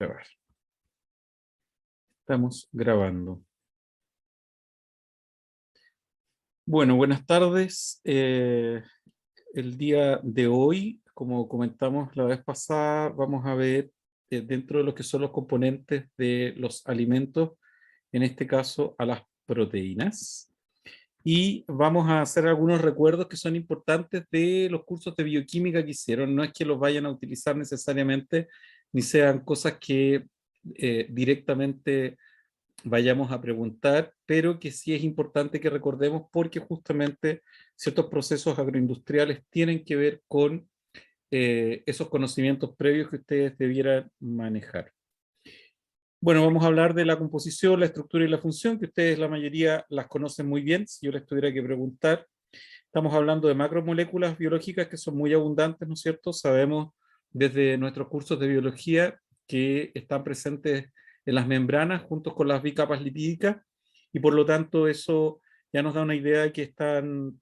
grabar. Estamos grabando. Bueno, buenas tardes. El día de hoy, como comentamos la vez pasada, vamos a ver dentro de lo que son los componentes de los alimentos, en este caso a las proteínas. Y vamos a hacer algunos recuerdos que son importantes de los cursos de bioquímica que hicieron. No es que los vayan a utilizar necesariamente, ni sean cosas que directamente vayamos a preguntar, pero que sí es importante que recordemos porque justamente ciertos procesos agroindustriales tienen que ver con esos conocimientos previos que ustedes debieran manejar. Bueno, vamos a hablar de la composición, la estructura y la función, que ustedes la mayoría las conocen muy bien. Si yo les tuviera que preguntar, estamos hablando de macromoléculas biológicas que son muy abundantes, ¿no es cierto? Sabemos desde nuestros cursos de biología que están presentes en las membranas junto con las bicapas lipídicas y por lo tanto eso ya nos da una idea de que están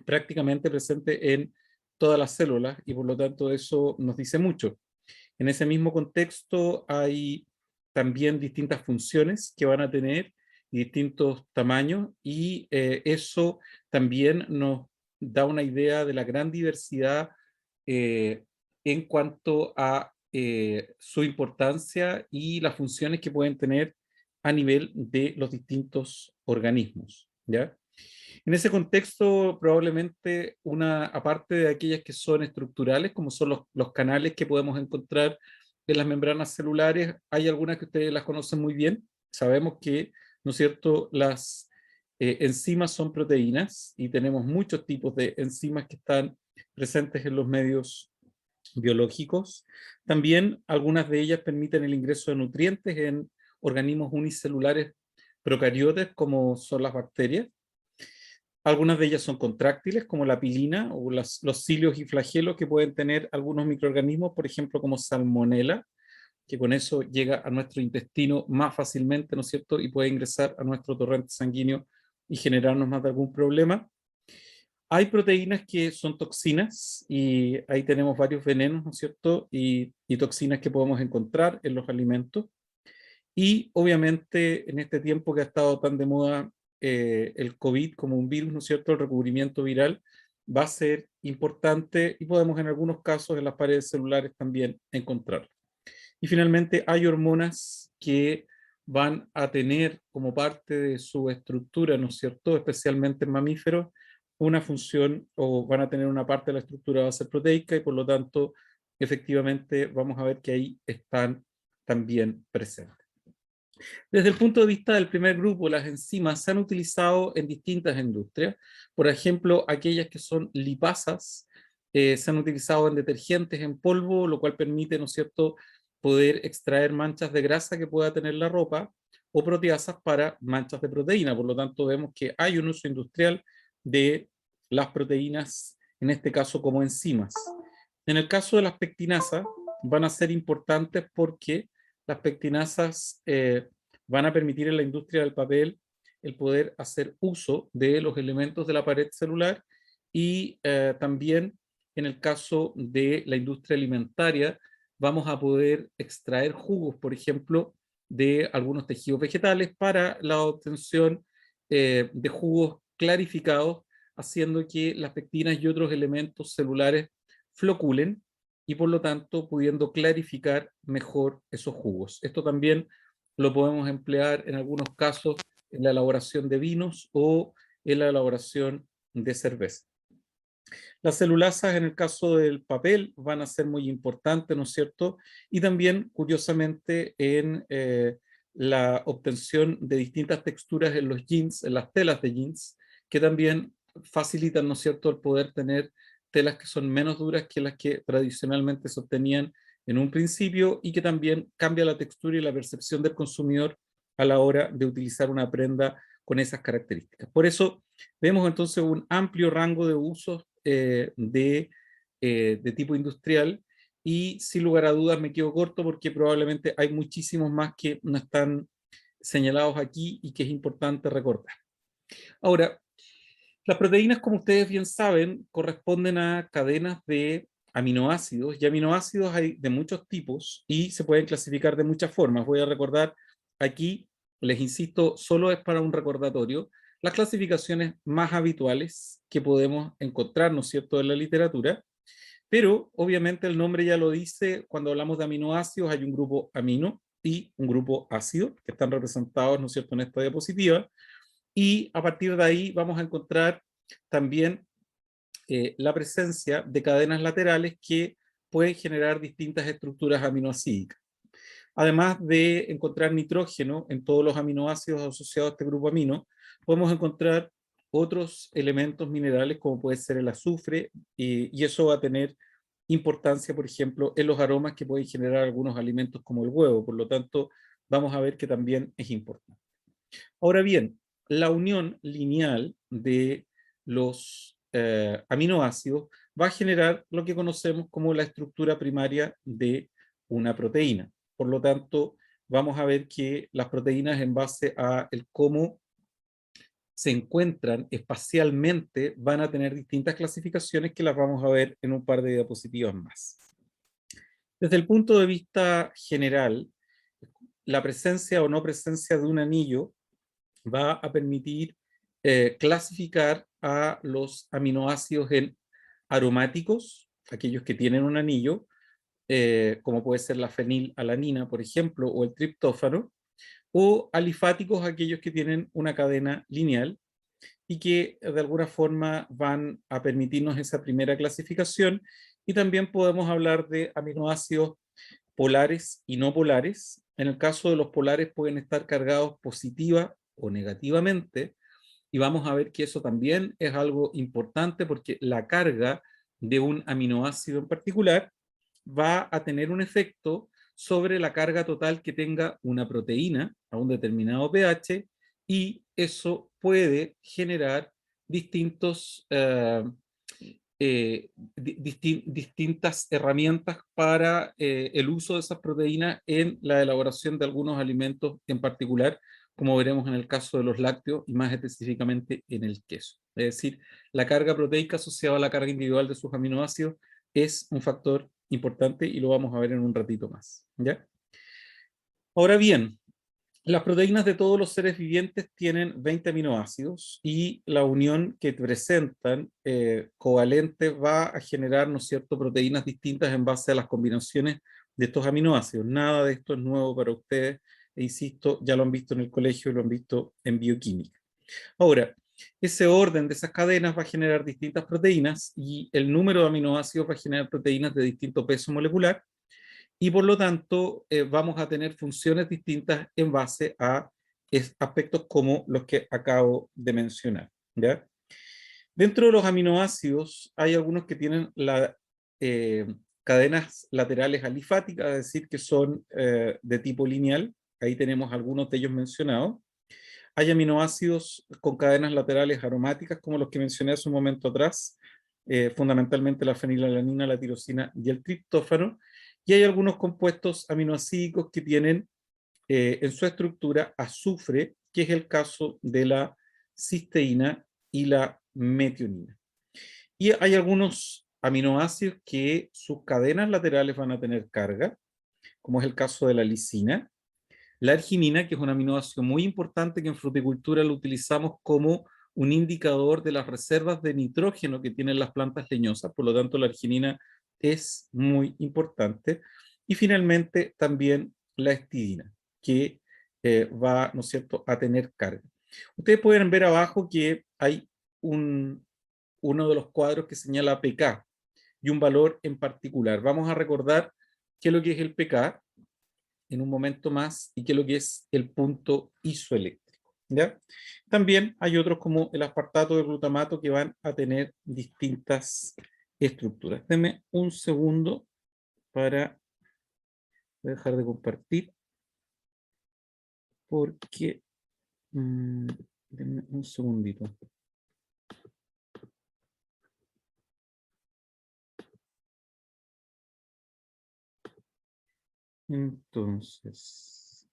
prácticamente presentes en todas las células y por lo tanto eso nos dice mucho. En ese mismo contexto hay también distintas funciones que van a tener y distintos tamaños y eso también nos da una idea de la gran diversidad eh, en cuanto a su importancia y las funciones que pueden tener a nivel de los distintos organismos, ¿ya? En ese contexto, probablemente una, aparte de aquellas que son estructurales, como son los canales que podemos encontrar en las membranas celulares, hay algunas que ustedes las conocen muy bien. Sabemos que, ¿no es cierto?, las enzimas son proteínas y tenemos muchos tipos de enzimas que están presentes en los medios biológicos. También algunas de ellas permiten el ingreso de nutrientes en organismos unicelulares procariotes, como son las bacterias. Algunas de ellas son contráctiles, como la pilina o los cilios y flagelos que pueden tener algunos microorganismos, por ejemplo, como salmonela, que con eso llega a nuestro intestino más fácilmente, ¿no es cierto? Y puede ingresar a nuestro torrente sanguíneo y generarnos más de algún problema. Hay proteínas que son toxinas y ahí tenemos varios venenos, ¿no es cierto? Y toxinas que podemos encontrar en los alimentos. Y obviamente en este tiempo que ha estado tan de moda el COVID como un virus, ¿no es cierto? El recubrimiento viral va a ser importante y podemos en algunos casos en las paredes celulares también encontrarlo. Y finalmente hay hormonas que van a tener como parte de su estructura, ¿no es cierto? Especialmente en mamíferos, una función o van a tener una parte de la estructura base proteica y por lo tanto efectivamente vamos a ver que ahí están también presentes. Desde el punto de vista del primer grupo, las enzimas se han utilizado en distintas industrias. Por ejemplo, aquellas que son lipasas se han utilizado en detergentes en polvo, lo cual permite, ¿no es cierto?, poder extraer manchas de grasa que pueda tener la ropa o proteasas para manchas de proteína. Por lo tanto, vemos que hay un uso industrial de las proteínas, en este caso como enzimas. En el caso de las pectinasas, van a ser importantes porque las pectinasas van a permitir en la industria del papel el poder hacer uso de los elementos de la pared celular y también en el caso de la industria alimentaria vamos a poder extraer jugos, por ejemplo, de algunos tejidos vegetales para la obtención de jugos clarificados, haciendo que las pectinas y otros elementos celulares floculen y por lo tanto pudiendo clarificar mejor esos jugos. Esto también lo podemos emplear en algunos casos en la elaboración de vinos o en la elaboración de cerveza. Las celulasas en el caso del papel van a ser muy importantes, ¿no es cierto? Y también, curiosamente, en la obtención de distintas texturas en los jeans, en las telas de jeans, que también facilitan, ¿no es cierto?, el poder tener telas que son menos duras que las que tradicionalmente se obtenían en un principio y que también cambia la textura y la percepción del consumidor a la hora de utilizar una prenda con esas características. Por eso vemos entonces un amplio rango de usos de tipo industrial y sin lugar a dudas me quedo corto porque probablemente hay muchísimos más que no están señalados aquí y que es importante recordar. Ahora, las proteínas, como ustedes bien saben, corresponden a cadenas de aminoácidos, y aminoácidos hay de muchos tipos y se pueden clasificar de muchas formas. Voy a recordar aquí, les insisto, solo es para un recordatorio, las clasificaciones más habituales que podemos encontrar, ¿no es cierto?, en la literatura, pero obviamente el nombre ya lo dice, cuando hablamos de aminoácidos hay un grupo amino y un grupo ácido, que están representados, ¿no es cierto?, en esta diapositiva, y a partir de ahí vamos a encontrar también la presencia de cadenas laterales que pueden generar distintas estructuras aminoácidas. Además de encontrar nitrógeno en todos los aminoácidos asociados a este grupo amino, podemos encontrar otros elementos minerales como puede ser el azufre, y eso va a tener importancia, por ejemplo, en los aromas que pueden generar algunos alimentos como el huevo. Por lo tanto, vamos a ver que también es importante. Ahora bien, la unión lineal de los aminoácidos va a generar lo que conocemos como la estructura primaria de una proteína. Por lo tanto, vamos a ver que las proteínas, en base a el cómo se encuentran espacialmente, van a tener distintas clasificaciones que las vamos a ver en un par de diapositivas más. Desde el punto de vista general, la presencia o no presencia de un anillo va a permitir clasificar a los aminoácidos en aromáticos, aquellos que tienen un anillo, como puede ser la fenilalanina, por ejemplo, o el triptófano, o alifáticos, aquellos que tienen una cadena lineal y que de alguna forma van a permitirnos esa primera clasificación. Y también podemos hablar de aminoácidos polares y no polares. En el caso de los polares pueden estar cargados positiva o negativamente, y vamos a ver que eso también es algo importante porque la carga de un aminoácido en particular va a tener un efecto sobre la carga total que tenga una proteína a un determinado pH, y eso puede generar distintos distintas herramientas para el uso de esas proteínas en la elaboración de algunos alimentos en particular, como veremos en el caso de los lácteos y más específicamente en el queso. Es decir, la carga proteica asociada a la carga individual de sus aminoácidos es un factor importante y lo vamos a ver en un ratito más, ¿ya? Ahora bien, las proteínas de todos los seres vivientes tienen 20 aminoácidos y la unión que presentan covalente va a generar, ¿no es cierto?, proteínas distintas en base a las combinaciones de estos aminoácidos. Nada de esto es nuevo para ustedes, e insisto, ya lo han visto en el colegio y lo han visto en bioquímica. Ahora, ese orden de esas cadenas va a generar distintas proteínas y el número de aminoácidos va a generar proteínas de distinto peso molecular, y por lo tanto vamos a tener funciones distintas en base a aspectos como los que acabo de mencionar, ¿ya? Dentro de los aminoácidos hay algunos que tienen eh, cadenas laterales alifáticas, es decir, que son de tipo lineal. Ahí tenemos algunos de ellos mencionados. Hay aminoácidos con cadenas laterales aromáticas, como los que mencioné hace un momento atrás, fundamentalmente la fenilalanina, la tirosina y el triptófano. Y hay algunos compuestos aminoácidos que tienen en su estructura azufre, que es el caso de la cisteína y la metionina. Y hay algunos aminoácidos que sus cadenas laterales van a tener carga, como es el caso de la lisina, la arginina, que es un aminoácido muy importante que en fruticultura lo utilizamos como un indicador de las reservas de nitrógeno que tienen las plantas leñosas, por lo tanto la arginina es muy importante. Y finalmente también la histidina, que va, ¿no es cierto?, a tener carga. Ustedes pueden ver abajo que hay uno de los cuadros que señala pK y un valor en particular. Vamos a recordar qué es lo que es el pK en un momento más y qué es lo que es el punto isoeléctrico, ¿ya? También hay otros como el aspartato de glutamato que van a tener distintas estructuras. Denme un segundo para dejar de compartir porque denme un segundito. Entonces,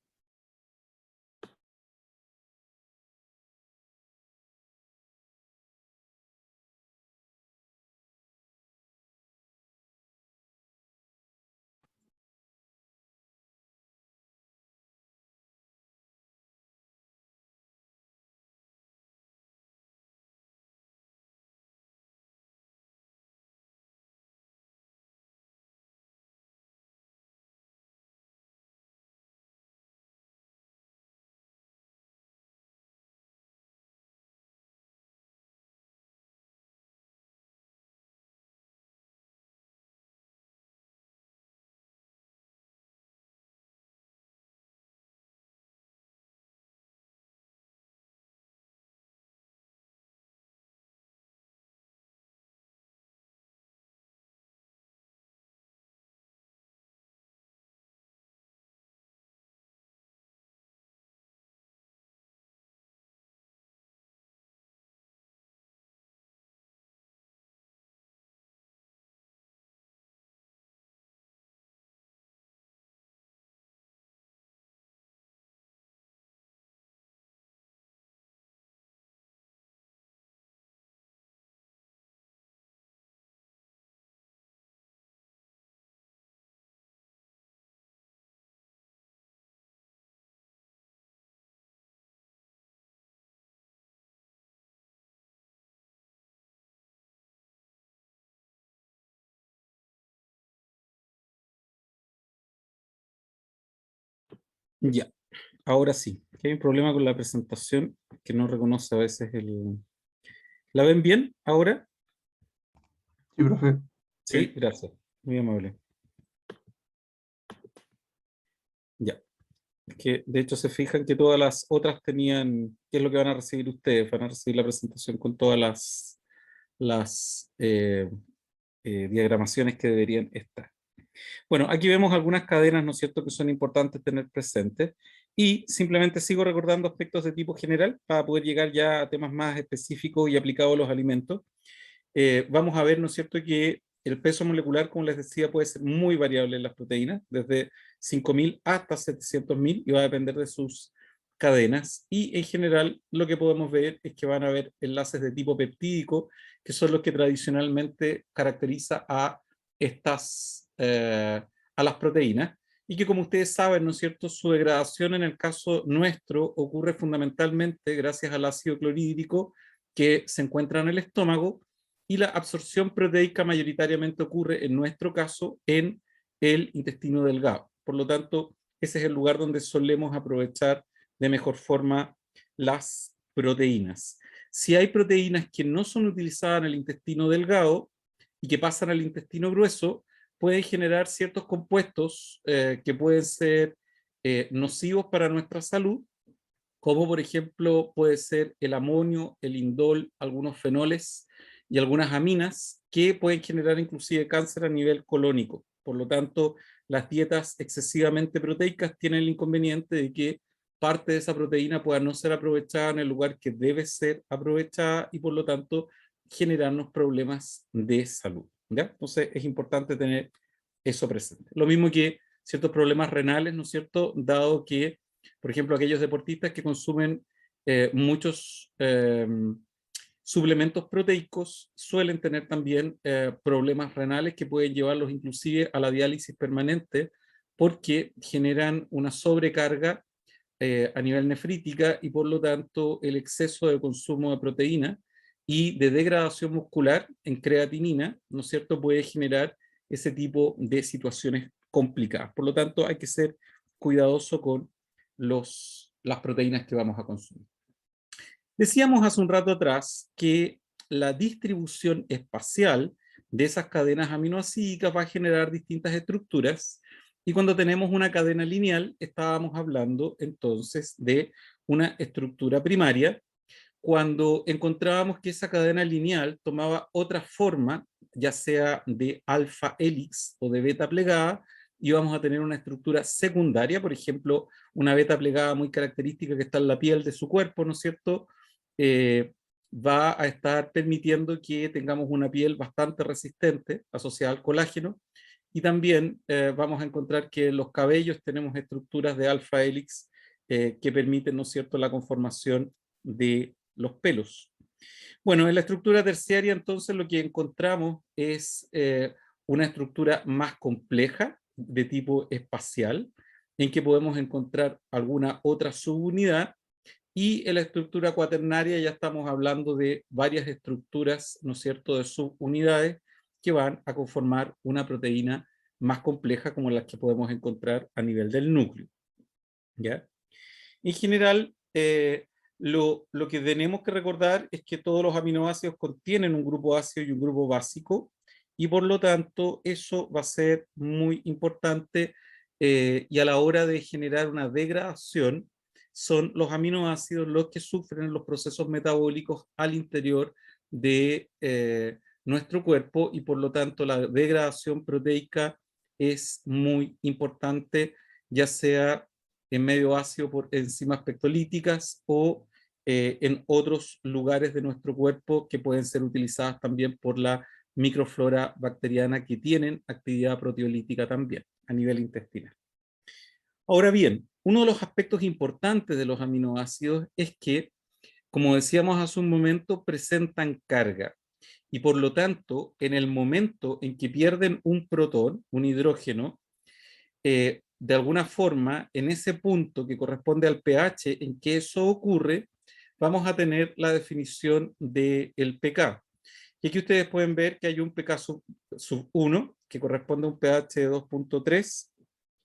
Ya, ahora sí. Aquí hay un problema con la presentación que no reconoce a veces el... ¿La ven bien ahora? Sí, profe. Sí, Sí. gracias. Muy amable. Ya. Que de hecho se fijan que todas las otras tenían, ¿qué es lo que van a recibir ustedes? Van a recibir la presentación con todas las diagramaciones que deberían estar. Bueno, aquí vemos algunas cadenas, ¿no es cierto?, que son importantes tener presentes y simplemente sigo recordando aspectos de tipo general para poder llegar ya a temas más específicos y aplicados a los alimentos. Vamos a ver, ¿no es cierto?, que el peso molecular, como les decía, puede ser muy variable en las proteínas, desde 5.000 hasta 700.000 y va a depender de sus cadenas. Y en general lo que podemos ver es que van a haber enlaces de tipo peptídico, que son los que tradicionalmente caracteriza a a las proteínas, y que como ustedes saben, ¿no es cierto?, su degradación en el caso nuestro ocurre fundamentalmente gracias al ácido clorhídrico que se encuentra en el estómago, y la absorción proteica mayoritariamente ocurre en nuestro caso en el intestino delgado. Por lo tanto, ese es el lugar donde solemos aprovechar de mejor forma las proteínas. Si hay proteínas que no son utilizadas en el intestino delgado y que pasan al intestino grueso, pueden generar ciertos compuestos que pueden ser nocivos para nuestra salud, como por ejemplo puede ser el amonio, el indol, algunos fenoles y algunas aminas que pueden generar inclusive cáncer a nivel colónico. Por lo tanto, las dietas excesivamente proteicas tienen el inconveniente de que parte de esa proteína pueda no ser aprovechada en el lugar que debe ser aprovechada y por lo tanto generarnos problemas de salud. ¿Ya? Entonces es importante tener eso presente. Lo mismo que ciertos problemas renales, ¿no es cierto? Dado que, por ejemplo, aquellos deportistas que consumen muchos suplementos proteicos suelen tener también problemas renales que pueden llevarlos inclusive a la diálisis permanente porque generan una sobrecarga a nivel nefrítica y por lo tanto el exceso de consumo de proteína y de degradación muscular en creatinina, ¿no es cierto?, puede generar ese tipo de situaciones complicadas. Por lo tanto, hay que ser cuidadoso con las proteínas que vamos a consumir. Decíamos hace un rato atrás que la distribución espacial de esas cadenas aminoácidas va a generar distintas estructuras y cuando tenemos una cadena lineal estábamos hablando entonces de una estructura primaria. Cuando encontrábamos que esa cadena lineal tomaba otra forma, ya sea de alfa hélix o de beta plegada, íbamos a tener una estructura secundaria, por ejemplo, una beta plegada muy característica que está en la piel de su cuerpo, ¿no es cierto? Eh, Va a estar permitiendo que tengamos una piel bastante resistente asociada al colágeno, y también vamos a encontrar que en los cabellos tenemos estructuras de alfa hélix que permiten, ¿no es cierto?, la conformación de los pelos. Bueno, en la estructura terciaria entonces lo que encontramos es una estructura más compleja de tipo espacial, en que podemos encontrar alguna otra subunidad, y en la estructura cuaternaria ya estamos hablando de varias estructuras, ¿no es cierto?, de subunidades que van a conformar una proteína más compleja como las que podemos encontrar a nivel del núcleo. ¿Ya? En general, lo que tenemos que recordar es que todos los aminoácidos contienen un grupo ácido y un grupo básico, y por lo tanto eso va a ser muy importante y a la hora de generar una degradación, son los aminoácidos los que sufren los procesos metabólicos al interior de nuestro cuerpo, y por lo tanto la degradación proteica es muy importante, ya sea en medio ácido por enzimas pectolíticas o en otros lugares de nuestro cuerpo que pueden ser utilizadas también por la microflora bacteriana que tienen actividad proteolítica también a nivel intestinal. Ahora bien, uno de los aspectos importantes de los aminoácidos es que, como decíamos hace un momento, presentan carga y por lo tanto, en el momento en que pierden un protón, un hidrógeno, de alguna forma, en ese punto que corresponde al pH en que eso ocurre, vamos a tener la definición del pK. Y aquí ustedes pueden ver que hay un pK sub 1, que corresponde a un pH de 2.3,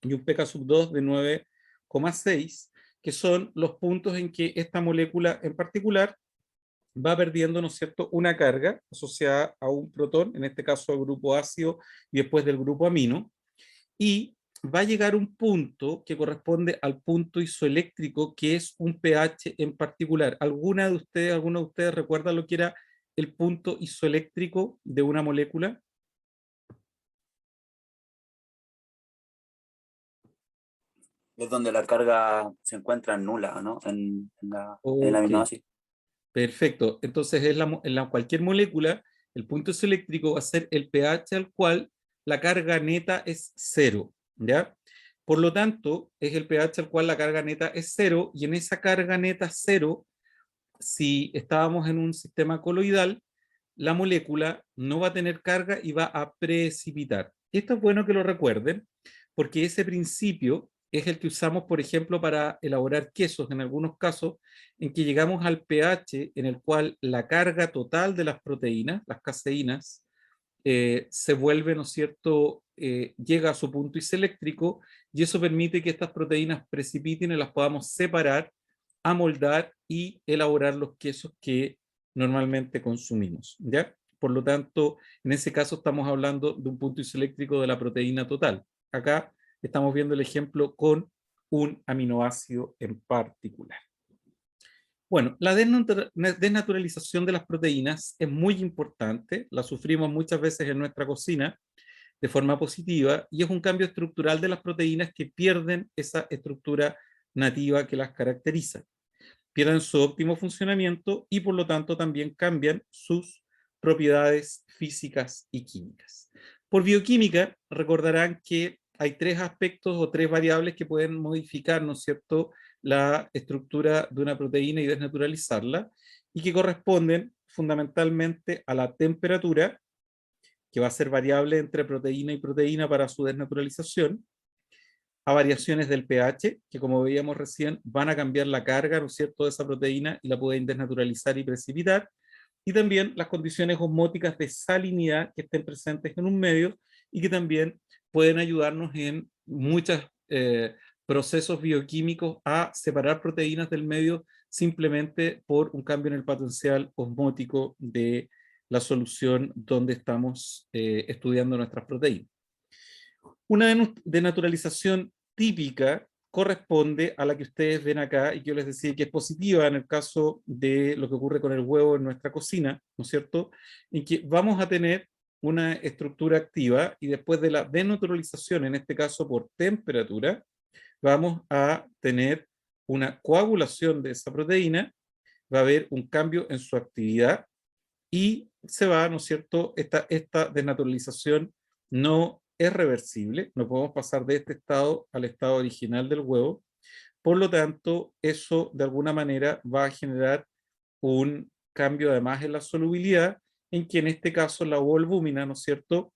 y un pK sub 2 de 0,6, que son los puntos en que esta molécula en particular va perdiendo, ¿no es cierto?, una carga asociada a un protón, en este caso al grupo ácido y después del grupo amino, y va a llegar un punto que corresponde al punto isoeléctrico, que es un pH en particular. ¿Alguno de ustedes recuerda lo que era el punto isoeléctrico de una molécula? Es donde la carga se encuentra nula, ¿no? En el Ok, aminoácido. perfecto. Entonces, cualquier molécula, el punto isoeléctrico va a ser el pH al cual la carga neta es cero, ¿ya? Por lo tanto, es el pH al cual la carga neta es cero, y en esa carga neta cero, si estábamos en un sistema coloidal, la molécula no va a tener carga y va a precipitar. Esto es bueno que lo recuerden, porque ese principio es el que usamos, por ejemplo, para elaborar quesos, en algunos casos, en que llegamos al pH en el cual la carga total de las proteínas, las caseínas, se vuelve, ¿no es cierto?, llega a su punto isoeléctrico, y eso permite que estas proteínas precipiten y las podamos separar, amoldar y elaborar los quesos que normalmente consumimos, ¿ya? Por lo tanto, en ese caso estamos hablando de un punto isoeléctrico de la proteína total. Acá estamos viendo el ejemplo con un aminoácido en particular. Bueno, la desnaturalización de las proteínas es muy importante, la sufrimos muchas veces en nuestra cocina de forma positiva, y es un cambio estructural de las proteínas que pierden esa estructura nativa que las caracteriza. Pierden su óptimo funcionamiento y por lo tanto también cambian sus propiedades físicas y químicas. Por bioquímica, recordarán que hay tres aspectos o tres variables que pueden modificar, ¿no es cierto?, la estructura de una proteína y desnaturalizarla, y que corresponden fundamentalmente a la temperatura, que va a ser variable entre proteína y proteína para su desnaturalización, a variaciones del pH, que como veíamos recién van a cambiar la carga, ¿no es cierto?, de esa proteína y la pueden desnaturalizar y precipitar, y también las condiciones osmóticas de salinidad que estén presentes en un medio y que también pueden ayudarnos en muchos procesos bioquímicos a separar proteínas del medio simplemente por un cambio en el potencial osmótico de la solución donde estamos estudiando nuestras proteínas. Una denaturalización típica corresponde a la que ustedes ven acá y que yo les decía que es positiva en el caso de lo que ocurre con el huevo en nuestra cocina, ¿no es cierto? En que vamos a tener una estructura activa y después de la denaturalización, en este caso por temperatura, vamos a tener una coagulación de esa proteína, va a haber un cambio en su actividad y se va, ¿no es cierto? Esta desnaturalización no es reversible, no podemos pasar de este estado al estado original del huevo, por lo tanto, eso de alguna manera va a generar un cambio además en la solubilidad, en que en este caso la ovoalbúmina, ¿no es cierto?,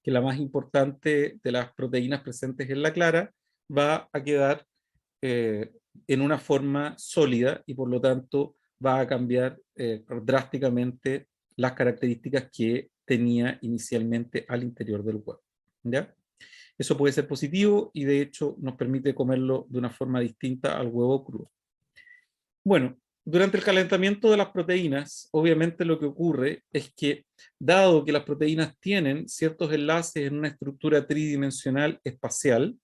que es la más importante de las proteínas presentes en la clara, va a quedar eh, en una forma sólida y por lo tanto va a cambiar drásticamente las características que tenía inicialmente al interior del huevo, ¿ya? Eso puede ser positivo y de hecho nos permite comerlo de una forma distinta al huevo crudo. Bueno, durante el calentamiento de las proteínas, obviamente lo que ocurre es que, dado que las proteínas tienen ciertos enlaces en una estructura tridimensional espacial,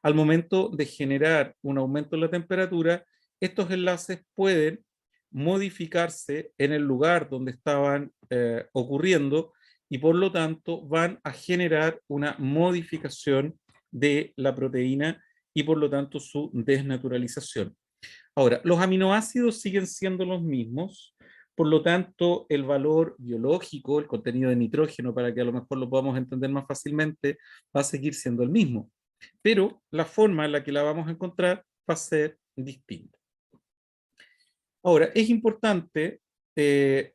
al momento de generar un aumento en la temperatura, estos enlaces pueden modificarse en el lugar donde estaban ocurriendo y por lo tanto van a generar una modificación de la proteína y por lo tanto su desnaturalización. Ahora, los aminoácidos siguen siendo los mismos, por lo tanto el valor biológico, el contenido de nitrógeno, para que a lo mejor lo podamos entender más fácilmente, va a seguir siendo el mismo, pero la forma en la que la vamos a encontrar va a ser distinta. Ahora, es importante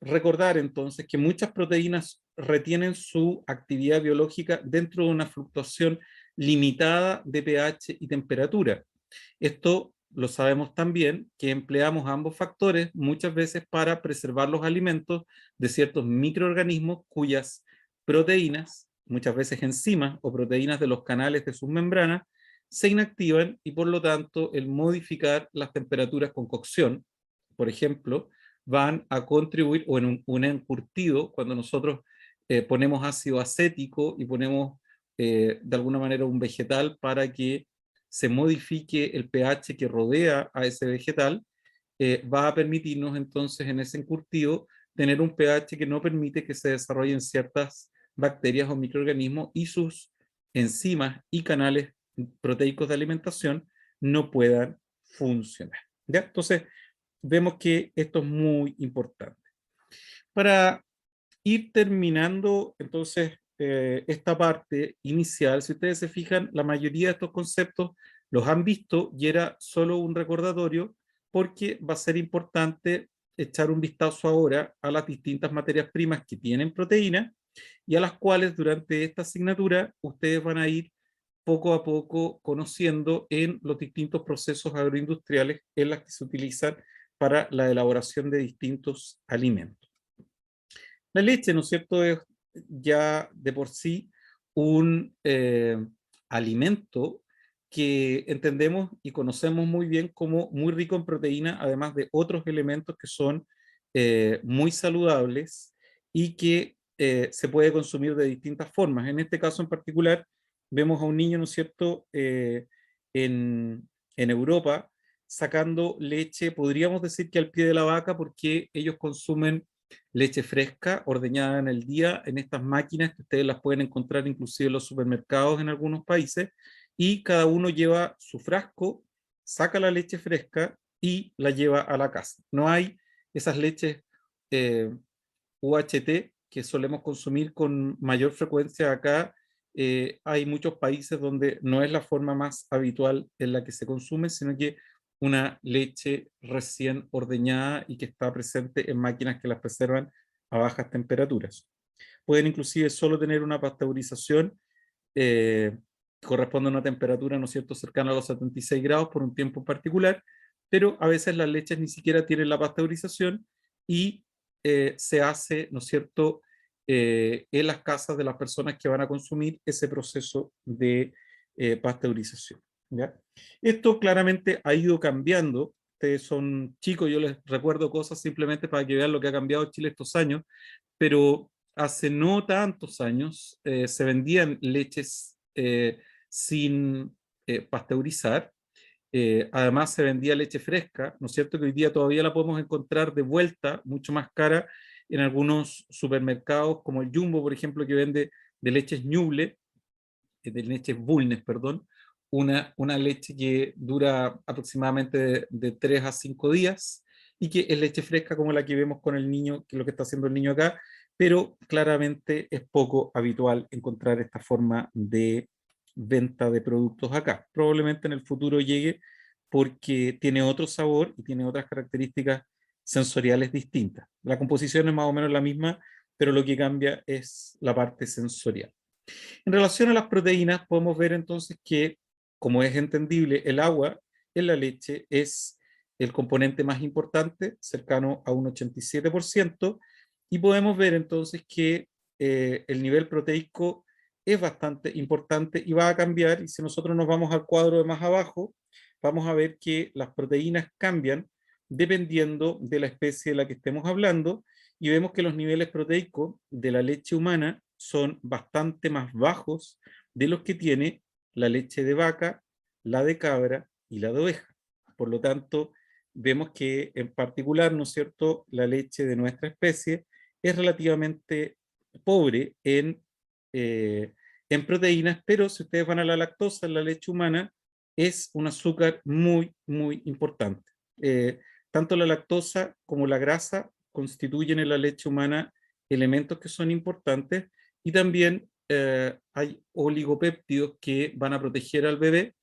recordar entonces que muchas proteínas retienen su actividad biológica dentro de una fluctuación limitada de pH y temperatura. Esto lo sabemos también, que empleamos ambos factores muchas veces para preservar los alimentos de ciertos microorganismos cuyas proteínas, muchas veces enzimas o proteínas de los canales de sus membranas, se inactivan y por lo tanto el modificar las temperaturas con cocción, por ejemplo, van a contribuir, o en un encurtido, cuando nosotros ponemos ácido acético y ponemos de alguna manera un vegetal para que se modifique el pH que rodea a ese vegetal, va a permitirnos entonces en ese encurtido tener un pH que no permite que se desarrollen ciertas bacterias o microorganismos y sus enzimas y canales proteicos de alimentación no puedan funcionar. ¿Ya? Entonces, vemos que esto es muy importante. Para ir terminando, entonces, esta parte inicial, si ustedes se fijan, la mayoría de estos conceptos los han visto y era solo un recordatorio porque va a ser importante echar un vistazo ahora a las distintas materias primas que tienen proteína y a las cuales durante esta asignatura ustedes van a ir poco a poco conociendo en los distintos procesos agroindustriales en las que se utilizan para la elaboración de distintos alimentos. La leche, ¿no es cierto?, es ya de por sí un alimento que entendemos y conocemos muy bien como muy rico en proteína, además de otros elementos que son muy saludables y que se puede consumir de distintas formas. En este caso en particular, vemos a un niño, ¿no es cierto?, en Europa sacando leche, podríamos decir que al pie de la vaca, porque ellos consumen leche fresca, ordeñada en el día, en estas máquinas que ustedes las pueden encontrar inclusive en los supermercados en algunos países, y cada uno lleva su frasco, saca la leche fresca y la lleva a la casa. No hay esas leches UHT que solemos consumir con mayor frecuencia acá. Hay muchos países donde no es la forma más habitual en la que se consume, sino que una leche recién ordeñada y que está presente en máquinas que las preservan a bajas temperaturas. Pueden inclusive solo tener una pasteurización que corresponde a una temperatura, ¿no es cierto?, cercana a los 76 grados por un tiempo particular, pero a veces las leches ni siquiera tienen la pasteurización y se hace, ¿no es cierto?, en las casas de las personas que van a consumir ese proceso de pasteurización. ¿Ya? Esto claramente ha ido cambiando. Ustedes son chicos, yo les recuerdo cosas simplemente para que vean lo que ha cambiado Chile estos años, pero hace no tantos años se vendían leches sin pasteurizar. Además se vendía leche fresca, ¿no es cierto?, que hoy día todavía la podemos encontrar de vuelta, mucho más cara, en algunos supermercados como el Jumbo, por ejemplo, que vende de leches Ñuble, de leches Bulnes, perdón, una leche que dura aproximadamente de 3 a 5 días y que es leche fresca como la que vemos con el niño, que es lo que está haciendo el niño acá, pero claramente es poco habitual encontrar esta forma de venta de productos acá. Probablemente en el futuro llegue porque tiene otro sabor y tiene otras características sensoriales distintas. La composición es más o menos la misma, pero lo que cambia es la parte sensorial. En relación a las proteínas, podemos ver entonces que, como es entendible, el agua en la leche es el componente más importante, cercano a un 87%, y podemos ver entonces que el nivel proteico es bastante importante y va a cambiar, y si nosotros nos vamos al cuadro de más abajo, vamos a ver que las proteínas cambian dependiendo de la especie de la que estemos hablando, y vemos que los niveles proteicos de la leche humana son bastante más bajos de los que tiene la leche de vaca, la de cabra y la de oveja. Por lo tanto, vemos que en particular, ¿no es cierto?, la leche de nuestra especie es relativamente pobre en proteínas, pero si ustedes van a la lactosa, la leche humana es un azúcar muy, muy importante. Tanto la lactosa como la grasa constituyen en la leche humana elementos que son importantes y también hay oligopéptidos que van a proteger al bebé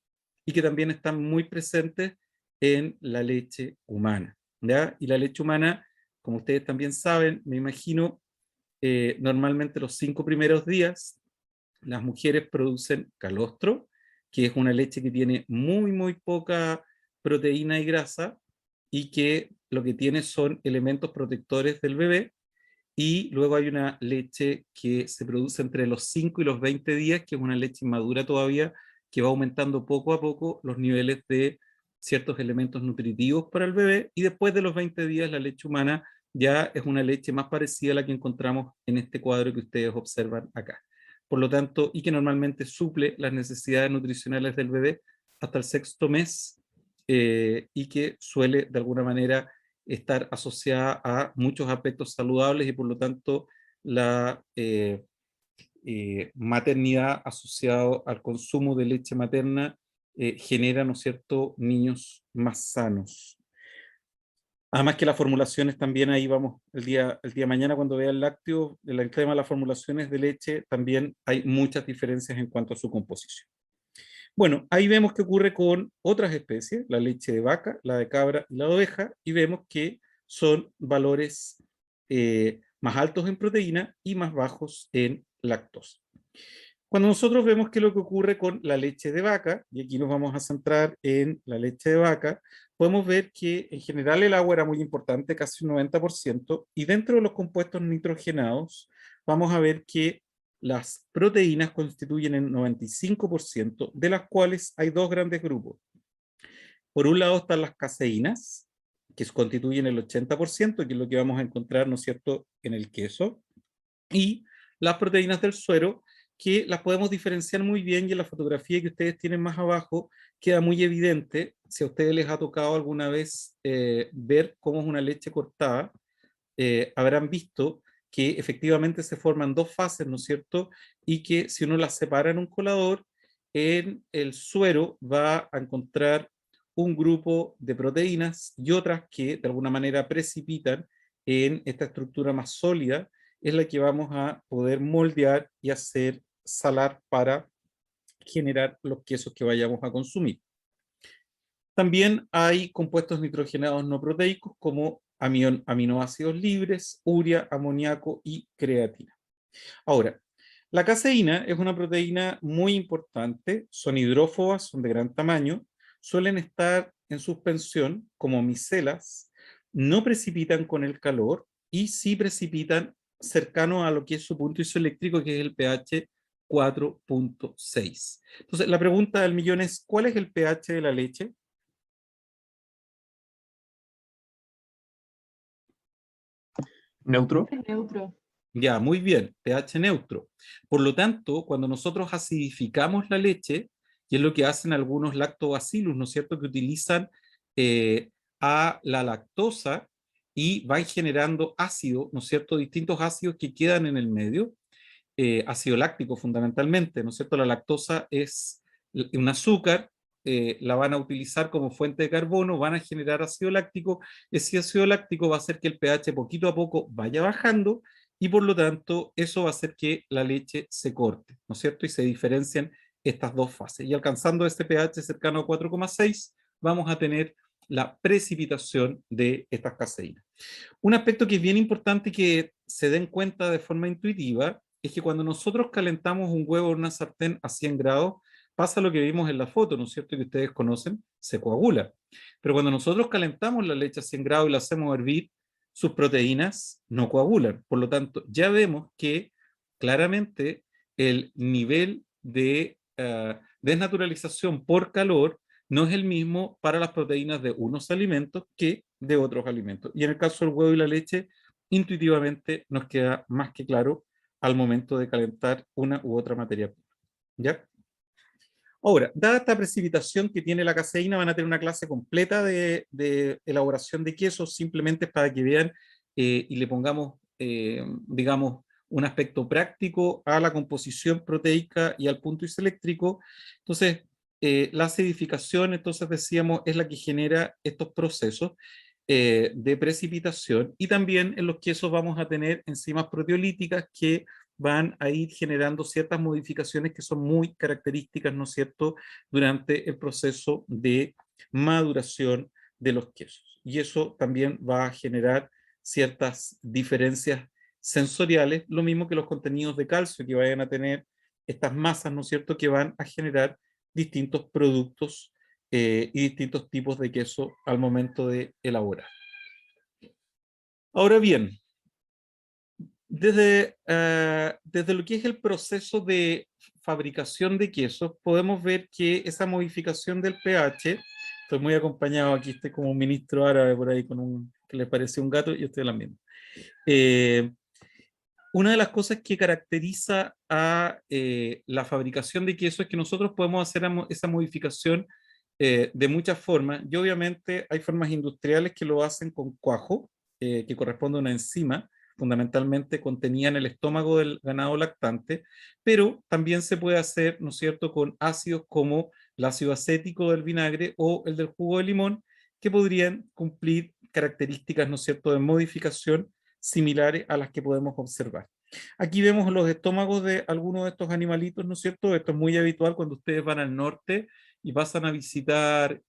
y que también están muy presentes en la leche humana. ¿Ya? Y la leche humana, como ustedes también saben, me imagino, normalmente los 5 primeros días las mujeres producen calostro, que es una leche que tiene muy, muy poca proteína y grasa y que lo que tiene son elementos protectores del bebé. Y luego hay una leche que se produce entre los 5 y los 20 días, que es una leche inmadura todavía, que va aumentando poco a poco los niveles de ciertos elementos nutritivos para el bebé, y después de los 20 días la leche humana ya es una leche más parecida a la que encontramos en este cuadro que ustedes observan acá. Por lo tanto, y que normalmente suple las necesidades nutricionales del bebé hasta el 6º mes, y que suele de alguna manera estar asociada a muchos aspectos saludables, y por lo tanto la maternidad asociada al consumo de leche materna genera, ¿no es cierto?, niños más sanos. Además que las formulaciones también, ahí vamos, el día de mañana cuando vea el lácteo, el tema de las formulaciones de leche, también hay muchas diferencias en cuanto a su composición. Bueno, ahí vemos que ocurre con otras especies, la leche de vaca, la de cabra y la de oveja, y vemos que son valores más altos en proteína y más bajos en lactosa. Cuando nosotros vemos qué es lo que ocurre con la leche de vaca, y aquí nos vamos a centrar en la leche de vaca, podemos ver que en general el agua era muy importante, casi un 90%, y dentro de los compuestos nitrogenados vamos a ver que las proteínas constituyen el 95%, de las cuales hay dos grandes grupos. Por un lado están las caseínas, que constituyen el 80%, que es lo que vamos a encontrar, ¿no es cierto?, en el queso, y las proteínas del suero, que las podemos diferenciar muy bien, y en la fotografía que ustedes tienen más abajo queda muy evidente. Si a ustedes les ha tocado alguna vez ver cómo es una leche cortada, habrán visto que efectivamente se forman dos fases, ¿no es cierto? Y que si uno las separa en un colador, en el suero va a encontrar un grupo de proteínas y otras que de alguna manera precipitan en esta estructura más sólida, es la que vamos a poder moldear y hacer salar para generar los quesos que vayamos a consumir. También hay compuestos nitrogenados no proteicos como aminoácidos libres, urea, amoníaco y creatina. Ahora, la caseína es una proteína muy importante, son hidrófobas, son de gran tamaño, suelen estar en suspensión como micelas, no precipitan con el calor y sí precipitan cercano a lo que es su punto isoeléctrico, que es el pH 4.6. Entonces, la pregunta del millón es, ¿cuál es el pH de la leche? Neutro. Neutro. Ya, muy bien, pH neutro. Por lo tanto, cuando nosotros acidificamos la leche, y es lo que hacen algunos lactobacillus, ¿no es cierto?, que utilizan a la lactosa y van generando ácido, ¿no es cierto?, distintos ácidos que quedan en el medio, ácido láctico fundamentalmente, ¿no es cierto? La lactosa es un azúcar, la van a utilizar como fuente de carbono, van a generar ácido láctico, ese ácido láctico va a hacer que el pH poquito a poco vaya bajando, y por lo tanto eso va a hacer que la leche se corte, ¿no es cierto? Y se diferencian estas dos fases. Y alcanzando este pH cercano a 4,6, vamos a tener la precipitación de estas caseínas. Un aspecto que es bien importante que se den cuenta de forma intuitiva es que cuando nosotros calentamos un huevo en una sartén a 100 grados, pasa lo que vimos en la foto, ¿no es cierto?, que ustedes conocen, se coagula. Pero cuando nosotros calentamos la leche a 100 grados y la hacemos hervir, sus proteínas no coagulan. Por lo tanto, ya vemos que claramente el nivel de desnaturalización por calor no es el mismo para las proteínas de unos alimentos que de otros alimentos. Y en el caso del huevo y la leche, intuitivamente nos queda más que claro al momento de calentar una u otra materia prima. ¿Ya? Ahora, dada esta precipitación que tiene la caseína, van a tener una clase completa de elaboración de quesos, simplemente para que vean y le pongamos, digamos, un aspecto práctico a la composición proteica y al punto isoeléctrico. Entonces, la acidificación, entonces decíamos, es la que genera estos procesos de precipitación, y también en los quesos vamos a tener enzimas proteolíticas que van a ir generando ciertas modificaciones que son muy características, ¿no es cierto?, durante el proceso de maduración de los quesos. Y eso también va a generar ciertas diferencias sensoriales, lo mismo que los contenidos de calcio que vayan a tener estas masas, ¿no es cierto?, que van a generar distintos productos y distintos tipos de queso al momento de elaborar. Ahora bien, desde lo que es el proceso de fabricación de quesos, podemos ver que esa modificación del pH, estoy muy acompañado aquí, estoy como un ministro árabe por ahí con un que le parece un gato y yo estoy hablando. Una de las cosas que caracteriza a la fabricación de queso es que nosotros podemos hacer esa modificación de muchas formas, y obviamente hay formas industriales que lo hacen con cuajo, que corresponde a una enzima, fundamentalmente contenida en el estómago del ganado lactante, pero también se puede hacer, ¿no es cierto?, con ácidos como el ácido acético del vinagre o el del jugo de limón, que podrían cumplir características, ¿no es cierto?, de modificación similares a las que podemos observar. Aquí vemos los estómagos de algunos de estos animalitos, ¿no es cierto? Esto es muy habitual cuando ustedes van al norte y pasan a visitar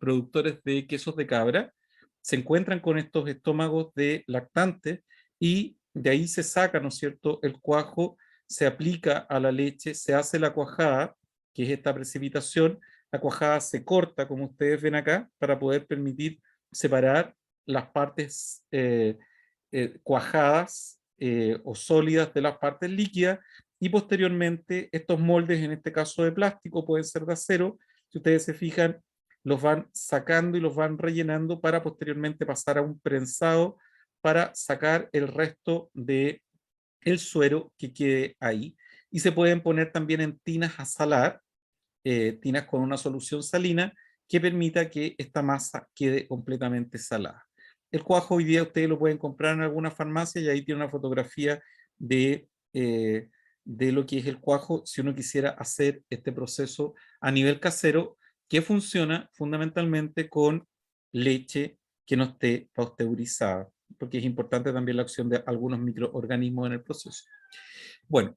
productores de quesos de cabra. Se encuentran con estos estómagos de lactantes y de ahí se saca, ¿no es cierto?, el cuajo, se aplica a la leche, se hace la cuajada, que es esta precipitación. La cuajada se corta, como ustedes ven acá, para poder permitir separar las partes cuajadas o sólidas de las partes líquidas, y posteriormente estos moldes, en este caso de plástico, pueden ser de acero. Si ustedes se fijan, los van sacando y los van rellenando para posteriormente pasar a un prensado para sacar el resto de el suero que quede ahí. Y se pueden poner también en tinas a salar, tinas con una solución salina que permita que esta masa quede completamente salada. El cuajo hoy día ustedes lo pueden comprar en alguna farmacia y ahí tiene una fotografía de lo que es el cuajo si uno quisiera hacer este proceso a nivel casero, que funciona fundamentalmente con leche que no esté pasteurizada, porque es importante también la acción de algunos microorganismos en el proceso. Bueno,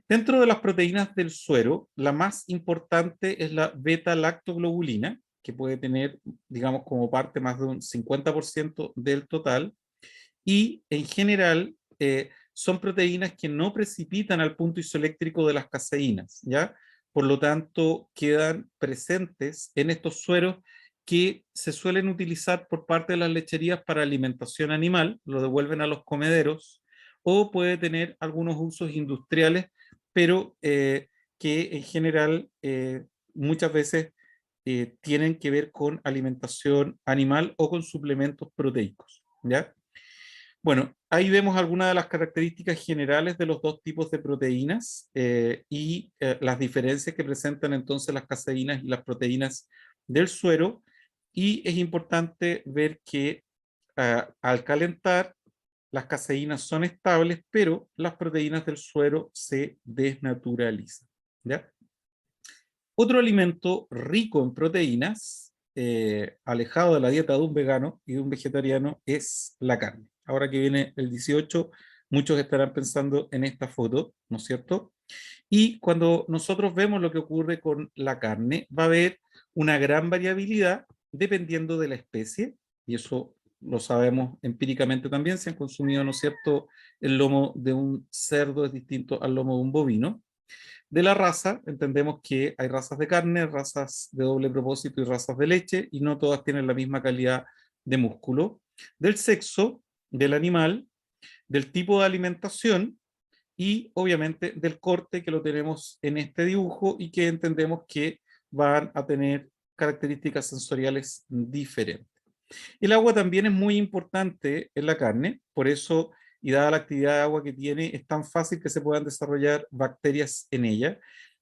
dentro de las proteínas del suero, la más importante es la beta-lactoglobulina, que puede tener, digamos, como parte más de un 50% del total, y en general son proteínas que no precipitan al punto isoeléctrico de las caseínas, ¿ya? Por lo tanto, quedan presentes en estos sueros que se suelen utilizar por parte de las lecherías para alimentación animal, lo devuelven a los comederos, o puede tener algunos usos industriales, pero que en general muchas veces tienen que ver con alimentación animal o con suplementos proteicos, ¿ya? Bueno, ahí vemos algunas de las características generales de los dos tipos de proteínas y las diferencias que presentan entonces las caseínas y las proteínas del suero. Y es importante ver que al calentar, las caseínas son estables, pero las proteínas del suero se desnaturalizan, ¿ya? Otro alimento rico en proteínas, alejado de la dieta de un vegano y de un vegetariano, es la carne. Ahora que viene el 18, muchos estarán pensando en esta foto, ¿no es cierto? Y cuando nosotros vemos lo que ocurre con la carne, va a haber una gran variabilidad dependiendo de la especie, y eso lo sabemos empíricamente también. Si han consumido, ¿no es cierto?, el lomo de un cerdo es distinto al lomo de un bovino. De la raza, entendemos que hay razas de carne, razas de doble propósito y razas de leche, y no todas tienen la misma calidad de músculo. Del sexo del animal, del tipo de alimentación y obviamente del corte, que lo tenemos en este dibujo y que entendemos que van a tener características sensoriales diferentes. El agua también es muy importante en la carne, por eso, y dada la actividad de agua que tiene, es tan fácil que se puedan desarrollar bacterias en ella,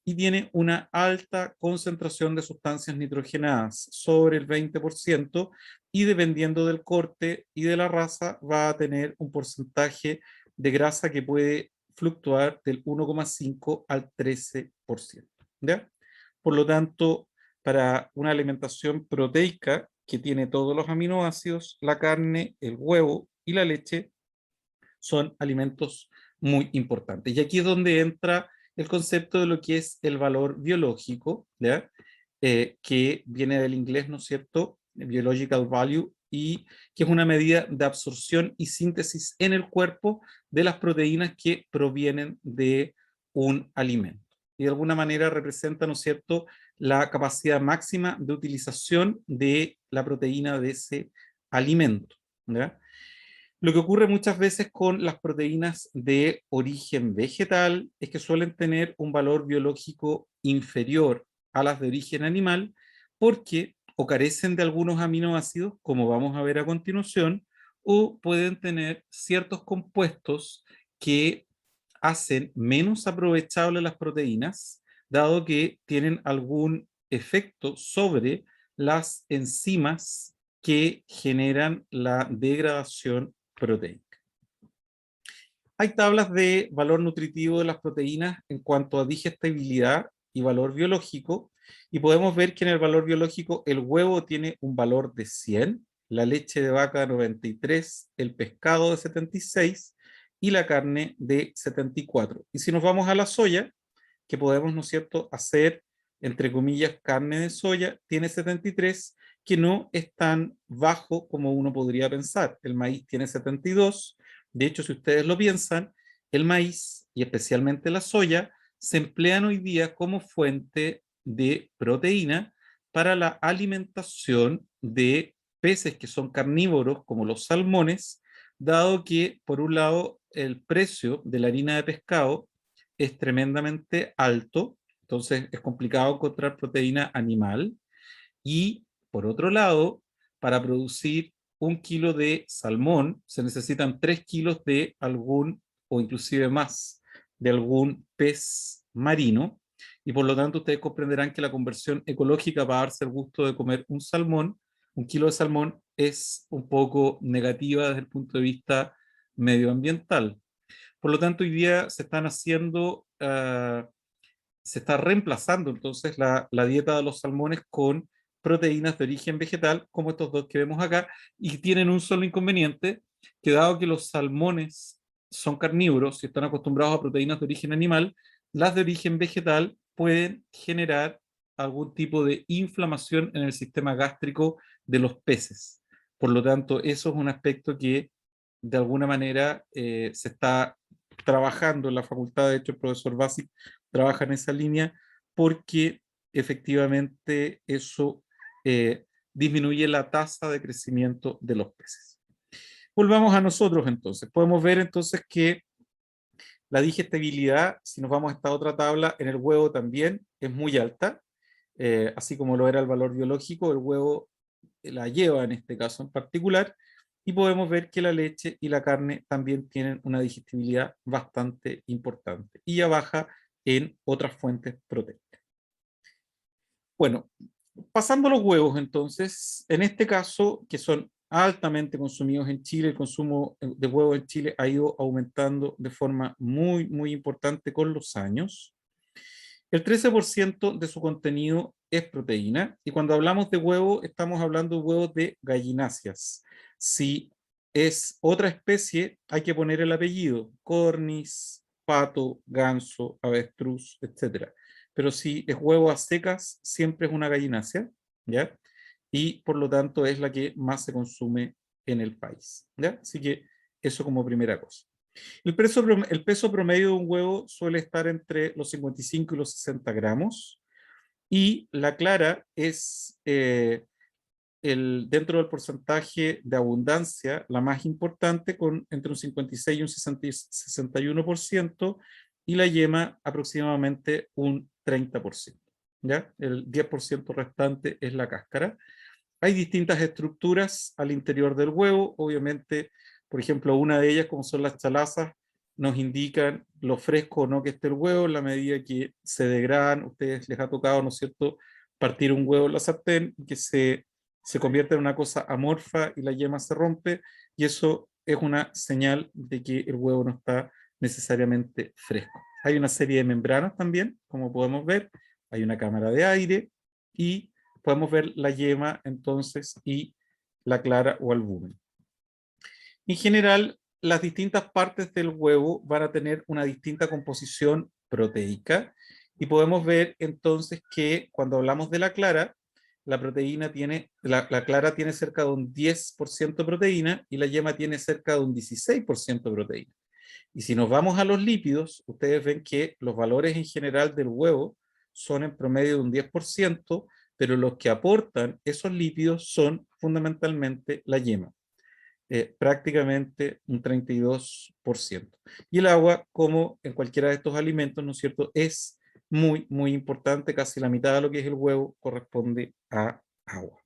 y tiene una alta concentración de sustancias nitrogenadas, sobre el 20%, y dependiendo del corte y de la raza, va a tener un porcentaje de grasa que puede fluctuar del 1,5 al 13%. ¿Ya? Por lo tanto, para una alimentación proteica que tiene todos los aminoácidos, la carne, el huevo y la leche son alimentos muy importantes. Y aquí es donde entra el concepto de lo que es el valor biológico, ¿ya? Que viene del inglés, ¿no es cierto? Biological value, y que es una medida de absorción y síntesis en el cuerpo de las proteínas que provienen de un alimento. Y de alguna manera representa, ¿no es cierto?, la capacidad máxima de utilización de la proteína de ese alimento, ¿ya? Lo que ocurre muchas veces con las proteínas de origen vegetal es que suelen tener un valor biológico inferior a las de origen animal porque o carecen de algunos aminoácidos, como vamos a ver a continuación, o pueden tener ciertos compuestos que hacen menos aprovechables las proteínas, dado que tienen algún efecto sobre las enzimas que generan la degradación proteica. Hay tablas de valor nutritivo de las proteínas en cuanto a digestibilidad y valor biológico, y podemos ver que en el valor biológico el huevo tiene un valor de 100, la leche de vaca 93, el pescado de 76 y la carne de 74. Y si nos vamos a la soya, que podemos, ¿no es cierto?, hacer, entre comillas, carne de soya, tiene 73, que no es tan bajo como uno podría pensar. El maíz tiene 72. De hecho, si ustedes lo piensan, el maíz, y especialmente la soya, se emplean hoy día como fuente de proteína para la alimentación de peces que son carnívoros, como los salmones, dado que, por un lado, el precio de la harina de pescado es tremendamente alto, entonces es complicado encontrar proteína animal, y por otro lado, para producir 1 kilo de salmón se necesitan 3 kilos de algún, o inclusive más, de algún pez marino, y por lo tanto ustedes comprenderán que la conversión ecológica para darse el gusto de comer un salmón, 1 kilo de salmón, es un poco negativa desde el punto de vista medioambiental. Por lo tanto, hoy día se están haciendo, se está reemplazando entonces la dieta de los salmones con proteínas de origen vegetal, como estos dos que vemos acá, y tienen un solo inconveniente, que dado que los salmones son carnívoros y están acostumbrados a proteínas de origen animal, las de origen vegetal pueden generar algún tipo de inflamación en el sistema gástrico de los peces. Por lo tanto, eso es un aspecto que de alguna manera se está trabajando en la facultad. De hecho, el profesor Basic trabaja en esa línea porque efectivamente eso disminuye la tasa de crecimiento de los peces. Volvamos a nosotros entonces. Podemos ver entonces que la digestibilidad, si nos vamos a esta otra tabla, en el huevo también es muy alta, así como lo era el valor biológico, el huevo la lleva en este caso en particular, y podemos ver que la leche y la carne también tienen una digestibilidad bastante importante y ya baja en otras fuentes proteicas. Bueno, pasando a los huevos entonces, en este caso, que son altamente consumidos en Chile, el consumo de huevos en Chile ha ido aumentando de forma muy, muy importante con los años. El 13% de su contenido es proteína, y cuando hablamos de huevo, estamos hablando de huevos de gallináceas. Si es otra especie, hay que poner el apellido: cornis, pato, ganso, avestruz, etc. Pero si es huevo a secas, siempre es una gallinácea, ¿ya? Y por lo tanto es la que más se consume en el país, ¿ya? Así que eso como primera cosa. El peso promedio de un huevo suele estar entre los 55 y los 60 gramos, y la clara es dentro del porcentaje de abundancia la más importante, con entre un 56 y un 61%, y la yema aproximadamente un 30%. ¿Ya? El 10% restante es la cáscara. Hay distintas estructuras al interior del huevo, obviamente. Por ejemplo, una de ellas, como son las chalazas, nos indican lo fresco o no que esté el huevo. En la medida que se degradan, a ustedes les ha tocado, ¿no es cierto?, partir un huevo en la sartén, que se convierte en una cosa amorfa y la yema se rompe, y eso es una señal de que el huevo no está necesariamente fresco. Hay una serie de membranas también, como podemos ver. Hay una cámara de aire y podemos ver la yema entonces y la clara o albumen. En general, las distintas partes del huevo van a tener una distinta composición proteica, y podemos ver entonces que cuando hablamos de la clara, la clara tiene cerca de un 10% de proteína y la yema tiene cerca de un 16% de proteína. Y si nos vamos a los lípidos, ustedes ven que los valores en general del huevo son en promedio de un 10%, pero los que aportan esos lípidos son fundamentalmente la yema. prácticamente un 32%. Y el agua, como en cualquiera de estos alimentos, ¿no es cierto?, es muy, muy importante. Casi la mitad de lo que es el huevo corresponde a agua.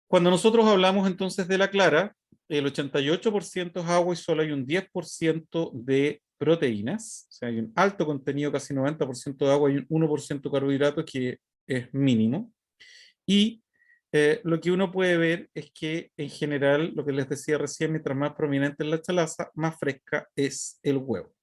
Cuando nosotros hablamos entonces de la clara, el 88% es agua y solo hay un 10% de proteínas. O sea, hay un alto contenido, casi 90% de agua y un 1% de carbohidratos, que es mínimo. Y lo que uno puede ver es que en general, lo que les decía recién, mientras más prominente es la chalaza, más fresca es el huevo.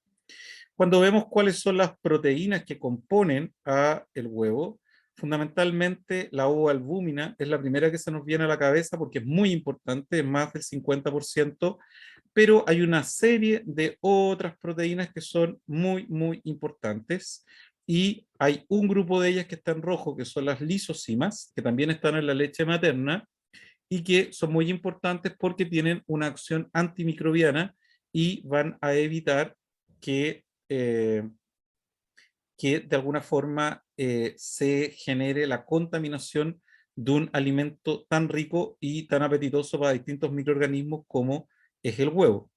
Cuando vemos cuáles son las proteínas que componen a el huevo, fundamentalmente la ovoalbúmina es la primera que se nos viene a la cabeza porque es muy importante, más del 50%, pero hay una serie de otras proteínas que son muy, muy importantes, y hay un grupo de ellas que está en rojo, que son las lisocimas, que también están en la leche materna y que son muy importantes porque tienen una acción antimicrobiana y van a evitar que de alguna forma se genere la contaminación de un alimento tan rico y tan apetitoso para distintos microorganismos como es el huevo.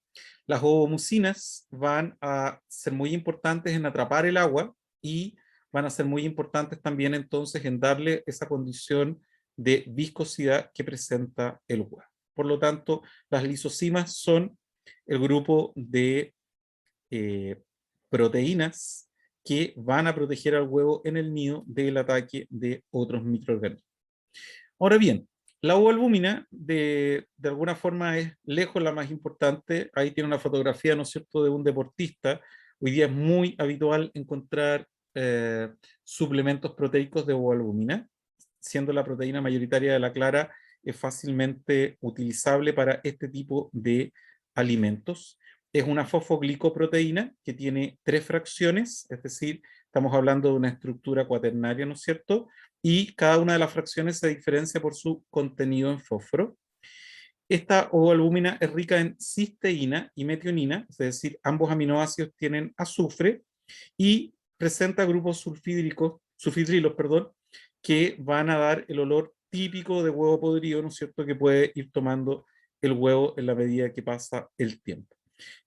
Las ovomucinas van a ser muy importantes en atrapar el agua y van a ser muy importantes también entonces en darle esa condición de viscosidad que presenta el huevo. Por lo tanto, las lisocimas son el grupo de proteínas que van a proteger al huevo en el nido del ataque de otros microorganismos. Ahora bien, la ovoalbúmina de alguna forma es lejos la más importante. Ahí tiene una fotografía, ¿no es cierto?, de un deportista. Hoy día es muy habitual encontrar suplementos proteicos de ovoalbúmina, siendo la proteína mayoritaria de la clara fácilmente utilizable para este tipo de alimentos. Es una fosfoglicoproteína que tiene 3 fracciones, es decir, estamos hablando de una estructura cuaternaria, ¿no es cierto?, y cada una de las fracciones se diferencia por su contenido en fósforo. Esta ovoalbúmina es rica en cisteína y metionina, es decir, ambos aminoácidos tienen azufre, y presenta grupos sulfidrilos, que van a dar el olor típico de huevo podrido, ¿no es cierto?, que puede ir tomando el huevo en la medida que pasa el tiempo.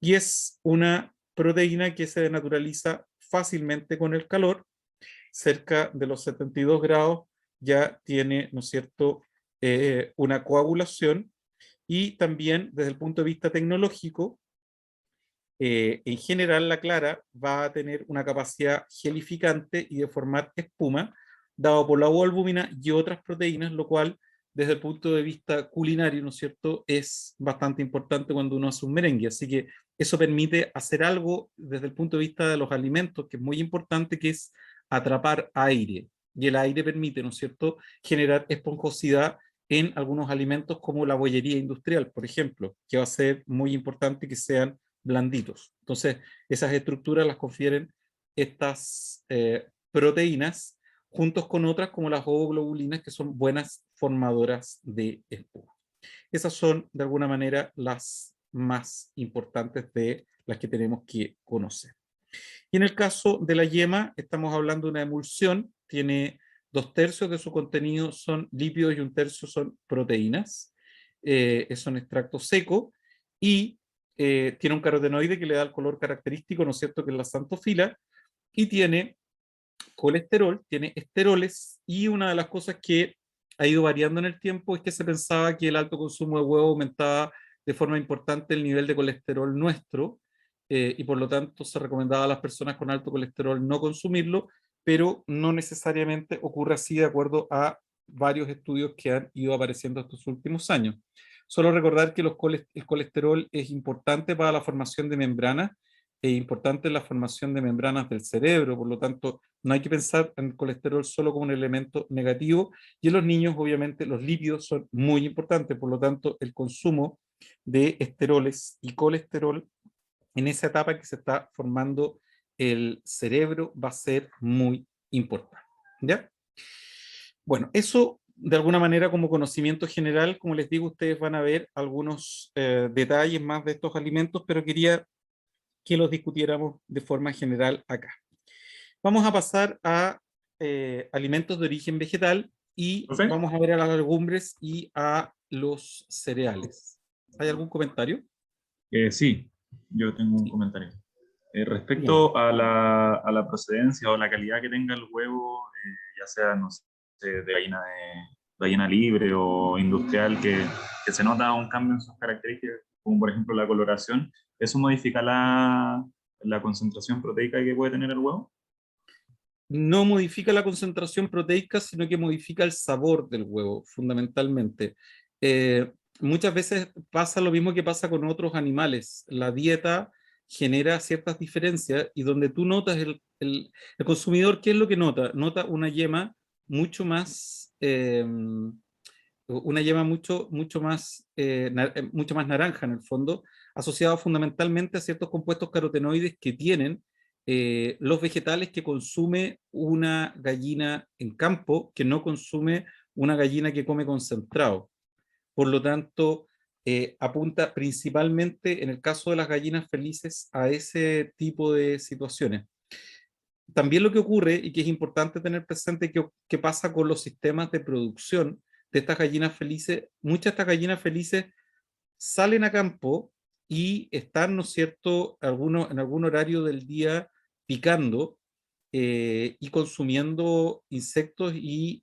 Y es una proteína que se denaturaliza fácilmente con el calor. Cerca de los 72 grados ya tiene, ¿no es cierto?, una coagulación. Y también desde el punto de vista tecnológico, en general la clara va a tener una capacidad gelificante y de formar espuma, dado por la ovoalbúmina y otras proteínas, lo cual desde el punto de vista culinario, ¿no es cierto?, es bastante importante cuando uno hace un merengue. Así que eso permite hacer algo desde el punto de vista de los alimentos, que es muy importante, que es atrapar aire. Y el aire permite, ¿no es cierto?, generar esponjosidad en algunos alimentos como la bollería industrial, por ejemplo, que va a ser muy importante que sean blanditos. Entonces, esas estructuras las confieren estas proteínas, juntos con otras como las ovoglobulinas, que son buenas formadoras de espuma. Esas son, de alguna manera, las más importantes de las que tenemos que conocer. Y en el caso de la yema, estamos hablando de una emulsión, tiene 2/3 de su contenido son lípidos y 1/3 son proteínas. Es un extracto seco y tiene un carotenoide que le da el color característico, ¿no es cierto?, que es la xantofila, y tiene colesterol, tiene esteroles, y una de las cosas que ha ido variando en el tiempo es que se pensaba que el alto consumo de huevo aumentaba de forma importante el nivel de colesterol nuestro, y por lo tanto se recomendaba a las personas con alto colesterol no consumirlo, pero no necesariamente ocurre así de acuerdo a varios estudios que han ido apareciendo estos últimos años. Solo recordar que el colesterol es importante para la formación de membranas, es importante en la formación de membranas del cerebro. Por lo tanto, no hay que pensar en el colesterol solo como un elemento negativo, y en los niños obviamente los lípidos son muy importantes. Por lo tanto, el consumo de esteroles y colesterol en esa etapa que se está formando el cerebro va a ser muy importante, ¿ya? Bueno, eso de alguna manera como conocimiento general. Como les digo, ustedes van a ver algunos detalles más de estos alimentos, pero quería que los discutiéramos de forma general acá. Vamos a pasar a alimentos de origen vegetal, y ¿Profe? vamos a ver a las legumbres y a los cereales. ¿Hay algún comentario? Sí, yo tengo un Sí. comentario. Bien. Respecto a la procedencia o la calidad que tenga el huevo, ya sea, no sé, de gallina libre o industrial, que se nota un cambio en sus características, como por ejemplo la coloración, ¿eso modifica la concentración proteica que puede tener el huevo? No modifica la concentración proteica, sino que modifica el sabor del huevo, fundamentalmente. Muchas veces pasa lo mismo que pasa con otros animales. La dieta genera ciertas diferencias y donde tú notas el consumidor, ¿qué es lo que nota? Nota una yema mucho más naranja en el fondo, asociada fundamentalmente a ciertos compuestos carotenoides que tienen los vegetales que consume una gallina en campo, que no consume una gallina que come concentrado. Por lo tanto, apunta principalmente, en el caso de las gallinas felices, a ese tipo de situaciones. También lo que ocurre, y que es importante tener presente, que pasa con los sistemas de producción de estas gallinas felices. Muchas de estas gallinas felices salen a campo y están, ¿no es cierto?, en algún horario del día picando y consumiendo insectos y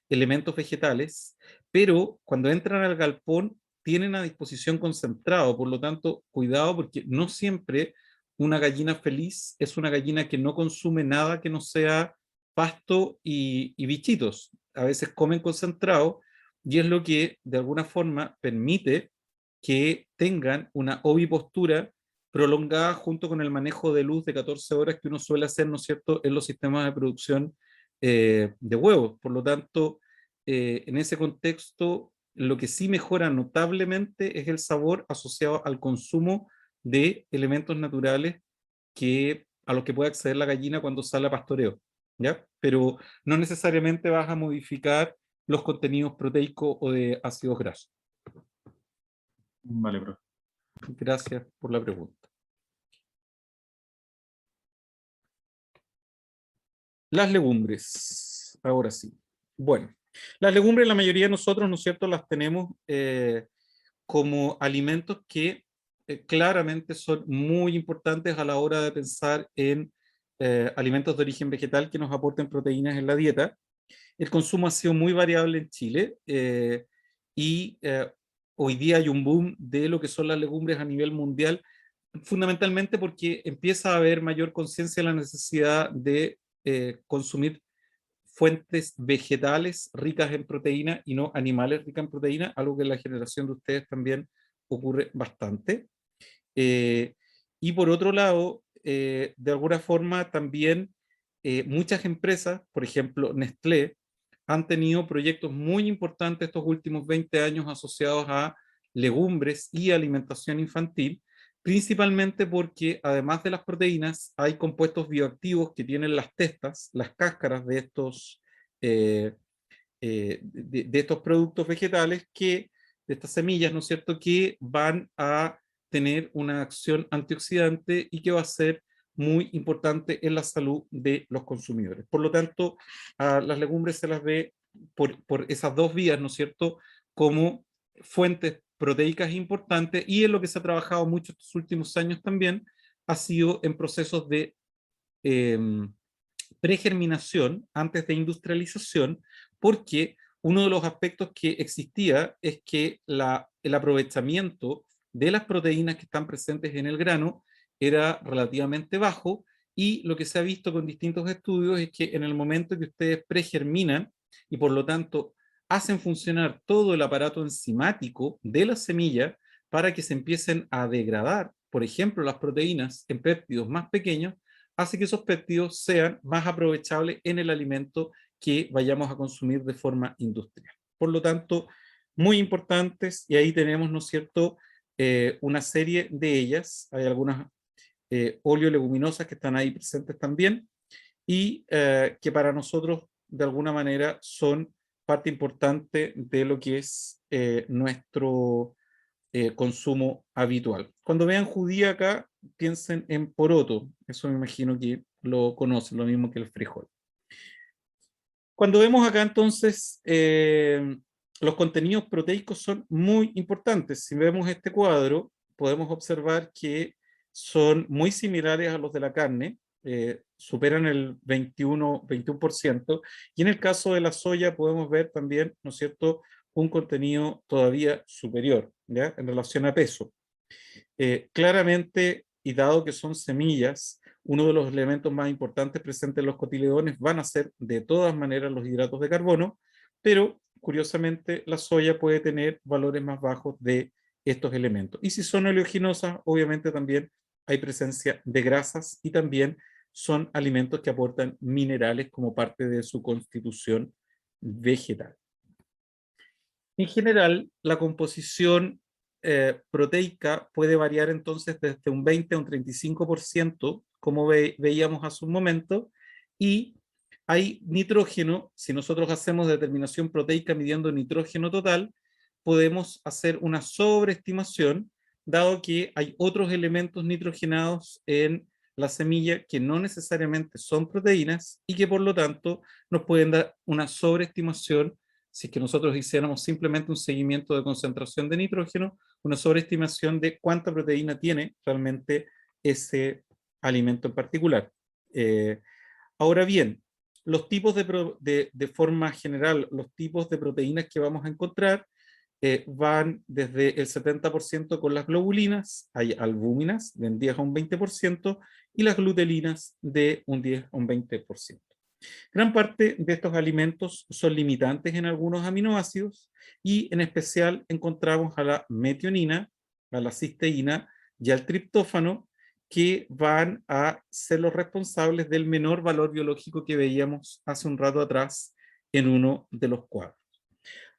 elementos vegetales, pero cuando entran al galpón tienen a disposición concentrado, por lo tanto, cuidado porque no siempre una gallina feliz es una gallina que no consume nada que no sea pasto y bichitos. A veces comen concentrado y es lo que de alguna forma permite que tengan una ovipostura prolongada junto con el manejo de luz de 14 horas que uno suele hacer, ¿no es cierto?, en los sistemas de producción de huevos. Por lo tanto, en ese contexto, lo que sí mejora notablemente es el sabor asociado al consumo de elementos naturales a los que puede acceder la gallina cuando sale a pastoreo, ¿ya? Pero no necesariamente vas a modificar los contenidos proteicos o de ácidos grasos. Vale, profe. Gracias por la pregunta. Las legumbres, ahora sí. Bueno, las legumbres la mayoría de nosotros, ¿no es cierto?, las tenemos como alimentos que claramente son muy importantes a la hora de pensar en alimentos de origen vegetal que nos aporten proteínas en la dieta. El consumo ha sido muy variable en Chile y hoy día hay un boom de lo que son las legumbres a nivel mundial, fundamentalmente porque empieza a haber mayor conciencia de la necesidad de consumir fuentes vegetales ricas en proteína y no animales ricas en proteína, algo que en la generación de ustedes también ocurre bastante. Eh, y por otro lado, de alguna forma también muchas empresas, por ejemplo Nestlé, han tenido proyectos muy importantes estos últimos 20 años asociados a legumbres y alimentación infantil, principalmente porque además de las proteínas hay compuestos bioactivos que tienen las testas, las cáscaras de estos productos vegetales de estas semillas, ¿no es cierto?, que van a tener una acción antioxidante y que va a ser muy importante en la salud de los consumidores. Por lo tanto, a las legumbres se las ve por esas dos vías, ¿no es cierto?, como fuentes proteicas importantes, y en lo que se ha trabajado mucho estos últimos años también ha sido en procesos de eh, pregerminación antes de industrialización, porque uno de los aspectos que existía es que el aprovechamiento de las proteínas que están presentes en el grano era relativamente bajo, y lo que se ha visto con distintos estudios es que en el momento que ustedes pregerminan y por lo tanto hacen funcionar todo el aparato enzimático de la semilla para que se empiecen a degradar, por ejemplo, las proteínas en péptidos más pequeños, hace que esos péptidos sean más aprovechables en el alimento que vayamos a consumir de forma industrial. Por lo tanto, muy importantes, y ahí tenemos, ¿no es cierto?, una serie de ellas. Hay algunas oleoleguminosas que están ahí presentes también, y que para nosotros, de alguna manera, son parte importante de lo que es nuestro consumo habitual. Cuando vean judía acá, piensen en poroto. Eso me imagino que lo conocen, lo mismo que el frijol. Cuando vemos acá entonces, los contenidos proteicos son muy importantes. Si vemos este cuadro, podemos observar que son muy similares a los de la carne, superan el 21%, y en el caso de la soya podemos ver también, ¿no es cierto?, un contenido todavía superior, ¿ya?, en relación a peso. Claramente, y dado que son semillas, uno de los elementos más importantes presentes en los cotiledones van a ser de todas maneras los hidratos de carbono, pero curiosamente la soya puede tener valores más bajos de estos elementos. Y si son oleaginosas, obviamente también hay presencia de grasas y también son alimentos que aportan minerales como parte de su constitución vegetal. En general, la composición proteica puede variar entonces desde un 20 a un 35%, como veíamos hace un momento, y hay nitrógeno. Si nosotros hacemos determinación proteica midiendo nitrógeno total, podemos hacer una sobreestimación, dado que hay otros elementos nitrogenados en la semilla que no necesariamente son proteínas y que por lo tanto nos pueden dar una sobreestimación. Si es que nosotros hiciéramos simplemente un seguimiento de concentración de nitrógeno, una sobreestimación de cuánta proteína tiene realmente ese alimento en particular. Ahora bien, los tipos de forma general, los tipos de proteínas que vamos a encontrar van desde el 70% con las globulinas, hay albúminas de un 10 a un 20%, y las glutelinas de un 10 a un 20%. Gran parte de estos alimentos son limitantes en algunos aminoácidos y en especial encontramos a la metionina, a la cisteína y al triptófano, que van a ser los responsables del menor valor biológico que veíamos hace un rato atrás en uno de los cuadros.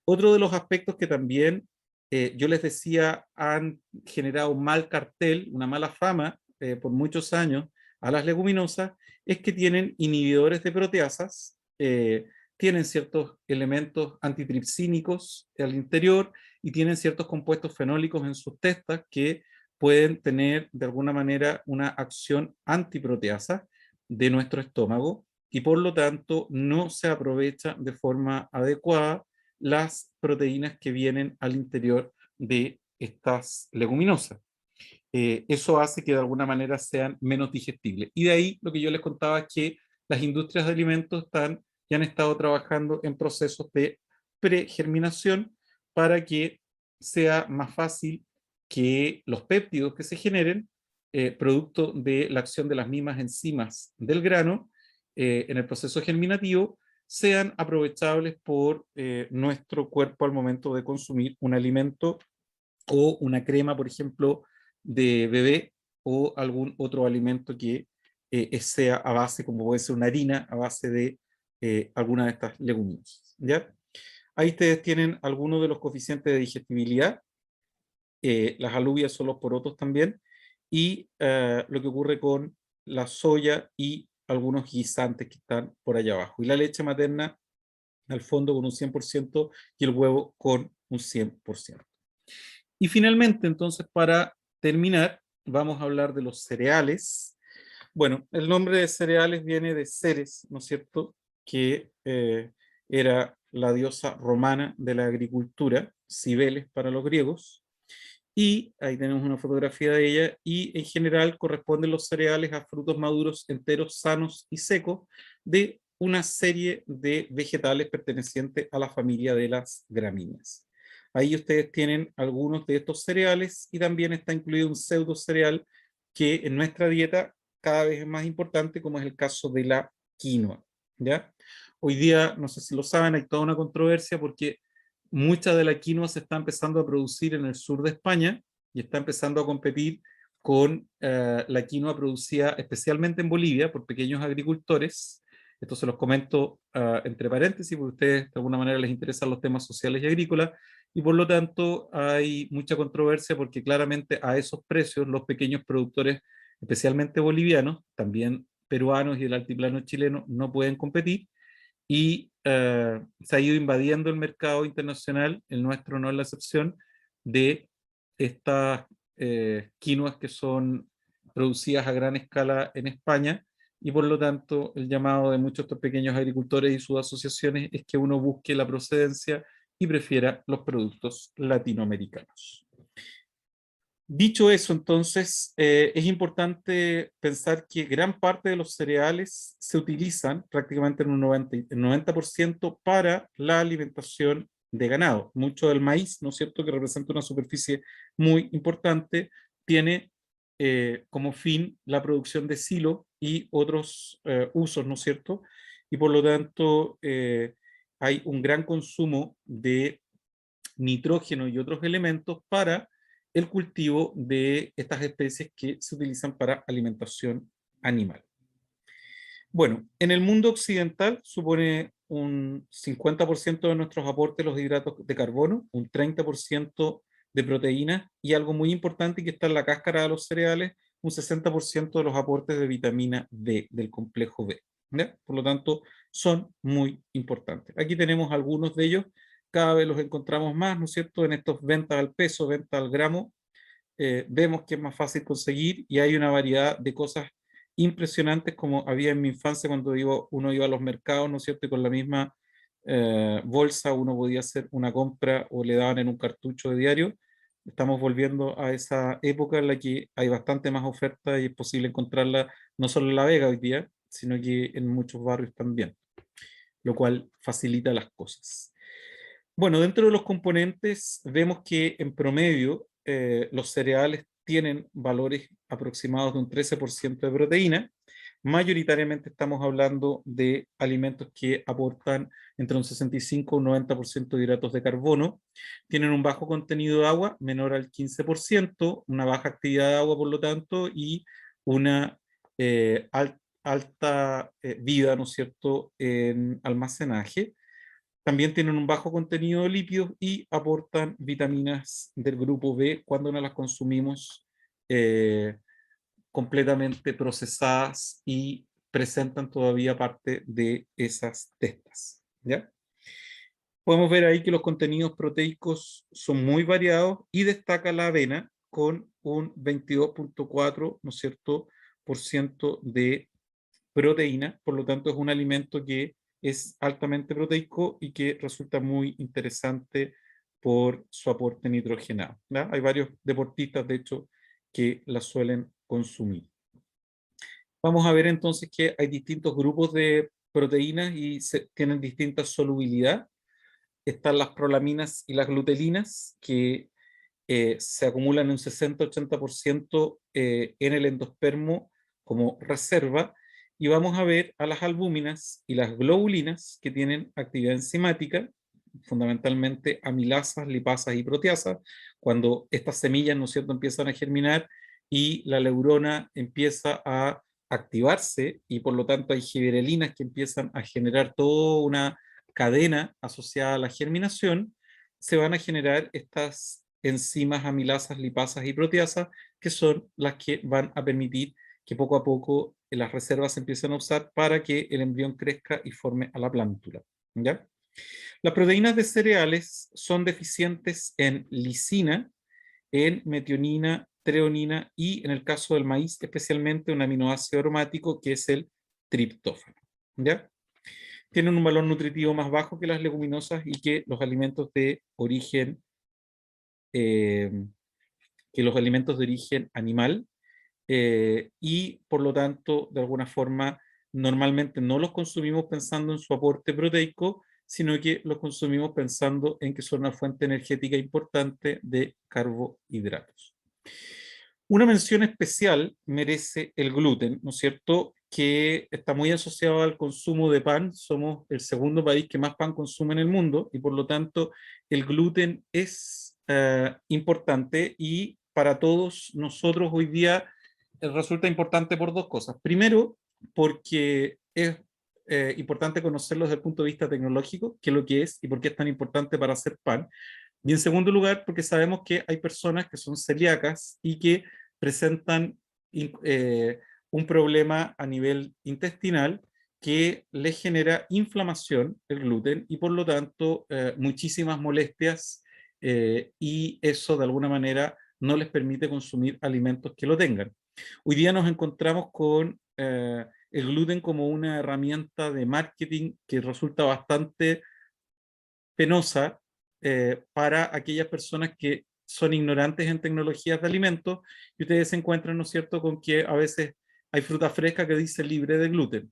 Otro de los aspectos que también yo les decía han generado un mal cartel, una mala fama por muchos años a las leguminosas, es que tienen inhibidores de proteasas, tienen ciertos elementos antitripsínicos al interior y tienen ciertos compuestos fenólicos en sus testas que pueden tener de alguna manera una acción antiproteasa de nuestro estómago y por lo tanto no se aprovecha de forma adecuada las proteínas que vienen al interior de estas leguminosas. Eso hace que de alguna manera sean menos digestibles. Y de ahí lo que yo les contaba es que las industrias de alimentos ya han estado trabajando en procesos de pregerminación para que sea más fácil que los péptidos que se generen, producto de la acción de las mismas enzimas del grano en el proceso germinativo, sean aprovechables por nuestro cuerpo al momento de consumir un alimento o una crema, por ejemplo, de bebé o algún otro alimento que sea a base, como puede ser una harina, a base de alguna de estas leguminosas, ¿ya? Ahí ustedes tienen algunos de los coeficientes de digestibilidad. Las alubias son los porotos también, y lo que ocurre con la soya y algunos guisantes que están por allá abajo. Y la leche materna al fondo con un 100% y el huevo con un 100%. Y finalmente, entonces, para terminar, vamos a hablar de los cereales. Bueno, el nombre de cereales viene de Ceres, ¿no es cierto?, que era la diosa romana de la agricultura, Cibeles para los griegos, y ahí tenemos una fotografía de ella, y en general corresponden los cereales a frutos maduros enteros, sanos y secos de una serie de vegetales pertenecientes a la familia de las gramíneas. Ahí ustedes tienen algunos de estos cereales y también está incluido un pseudo cereal que en nuestra dieta cada vez es más importante, como es el caso de la quinoa, ¿ya? Hoy día, no sé si lo saben, hay toda una controversia porque mucha de la quinoa se está empezando a producir en el sur de España y está empezando a competir con la quinoa producida especialmente en Bolivia por pequeños agricultores. Esto se los comento entre paréntesis porque a ustedes de alguna manera les interesan los temas sociales y agrícolas, y por lo tanto hay mucha controversia porque claramente a esos precios los pequeños productores, especialmente bolivianos, también peruanos y del altiplano chileno, no pueden competir, y se ha ido invadiendo el mercado internacional, el nuestro no es la excepción, de estas quinoas que son producidas a gran escala en España y por lo tanto el llamado de muchos de estos pequeños agricultores y sus asociaciones es que uno busque la procedencia y prefiera los productos latinoamericanos. Dicho eso, entonces, es importante pensar que gran parte de los cereales se utilizan prácticamente en un 90% para la alimentación de ganado. Mucho del maíz, ¿no es cierto?, que representa una superficie muy importante, tiene como fin la producción de silo y otros usos, ¿no es cierto? Y por lo tanto, hay un gran consumo de nitrógeno y otros elementos para el cultivo de estas especies que se utilizan para alimentación animal. Bueno, en el mundo occidental supone un 50% de nuestros aportes los hidratos de carbono, un 30% de proteínas y algo muy importante que está en la cáscara de los cereales, un 60% de los aportes de vitamina D, del complejo B. ¿Ya? Por lo tanto, son muy importantes. Aquí tenemos algunos de ellos, cada vez los encontramos más, ¿no es cierto?, en estos ventas al peso, ventas al gramo, vemos que es más fácil conseguir y hay una variedad de cosas impresionantes como había en mi infancia cuando uno iba a los mercados, ¿no es cierto? Y con la misma bolsa uno podía hacer una compra o le daban en un cartucho de diario. Estamos volviendo a esa época en la que hay bastante más oferta y es posible encontrarla no solo en La Vega hoy día, sino que en muchos barrios también, lo cual facilita las cosas. Bueno, dentro de los componentes vemos que en promedio los cereales tienen valores aproximados de un 13% de proteína. Mayoritariamente estamos hablando de alimentos que aportan entre un 65 y un 90% de hidratos de carbono. Tienen un bajo contenido de agua, menor al 15%, una baja actividad de agua por lo tanto, y una alta vida, ¿no es cierto?, en almacenaje. También tienen un bajo contenido de lípidos y aportan vitaminas del grupo B cuando no las consumimos completamente procesadas y presentan todavía parte de esas testas, ¿ya? Podemos ver ahí que los contenidos proteicos son muy variados y destaca la avena con un 22.4, ¿no es cierto?, por ciento de proteína, por lo tanto es un alimento que es altamente proteico y que resulta muy interesante por su aporte nitrogenado, ¿ya? Hay varios deportistas, de hecho, que la suelen consumir. Vamos a ver entonces que hay distintos grupos de proteínas y tienen distinta solubilidad. Están las prolaminas y las glutelinas, que se acumulan en un 60-80% en el endospermo como reserva, y vamos a ver a las albúminas y las globulinas que tienen actividad enzimática, fundamentalmente amilasas, lipasas y proteasas. Cuando estas semillas, ¿no es cierto?, empiezan a germinar y la neurona empieza a activarse y por lo tanto hay giberelinas que empiezan a generar toda una cadena asociada a la germinación, se van a generar estas enzimas amilasas, lipasas y proteasas, que son las que van a permitir que poco a poco las reservas se empiecen a usar para que el embrión crezca y forme a la plántula, ¿ya? Las proteínas de cereales son deficientes en lisina, en metionina, treonina y en el caso del maíz especialmente un aminoácido aromático que es el triptófano, ¿ya? Tienen un valor nutritivo más bajo que las leguminosas y que los alimentos de origen animal, y por lo tanto, de alguna forma, normalmente no los consumimos pensando en su aporte proteico, sino que los consumimos pensando en que son una fuente energética importante de carbohidratos. Una mención especial merece el gluten, ¿no es cierto?, que está muy asociado al consumo de pan. Somos el segundo país que más pan consume en el mundo y por lo tanto el gluten es importante y para todos nosotros hoy día resulta importante por dos cosas. Primero, porque es importante conocerlo desde el punto de vista tecnológico, qué es lo que es y por qué es tan importante para hacer pan. Y en segundo lugar, porque sabemos que hay personas que son celíacas y que presentan un problema a nivel intestinal que les genera inflamación, el gluten, y por lo tanto muchísimas molestias, y eso de alguna manera no les permite consumir alimentos que lo tengan. Hoy día nos encontramos con el gluten como una herramienta de marketing que resulta bastante penosa para aquellas personas que son ignorantes en tecnologías de alimentos, y ustedes se encuentran, ¿no es cierto?, con que a veces hay fruta fresca que dice libre de gluten.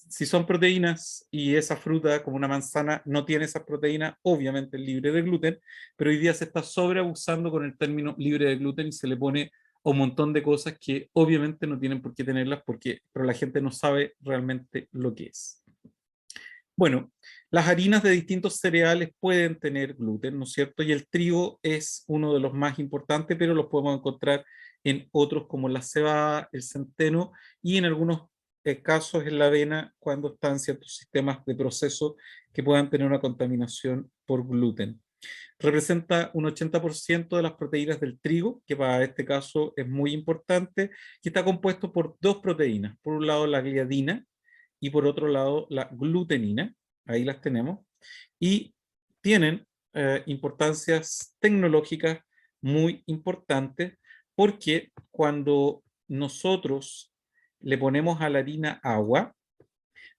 Si son proteínas y esa fruta, como una manzana, no tiene esas proteínas, obviamente es libre de gluten, pero hoy día se está sobreabusando con el término libre de gluten y se le pone a un montón de cosas que obviamente no tienen por qué tenerlas, pero la gente no sabe realmente lo que es. Bueno, las harinas de distintos cereales pueden tener gluten, ¿no es cierto? Y el trigo es uno de los más importantes, pero los podemos encontrar en otros como la cebada, el centeno y en algunos casos en la avena cuando están ciertos sistemas de proceso que puedan tener una contaminación por gluten. Representa un 80% de las proteínas del trigo, que para este caso es muy importante, que está compuesto por dos proteínas. Por un lado la gliadina, y por otro lado la glutenina, ahí las tenemos, y tienen importancias tecnológicas muy importantes porque cuando nosotros le ponemos a la harina agua,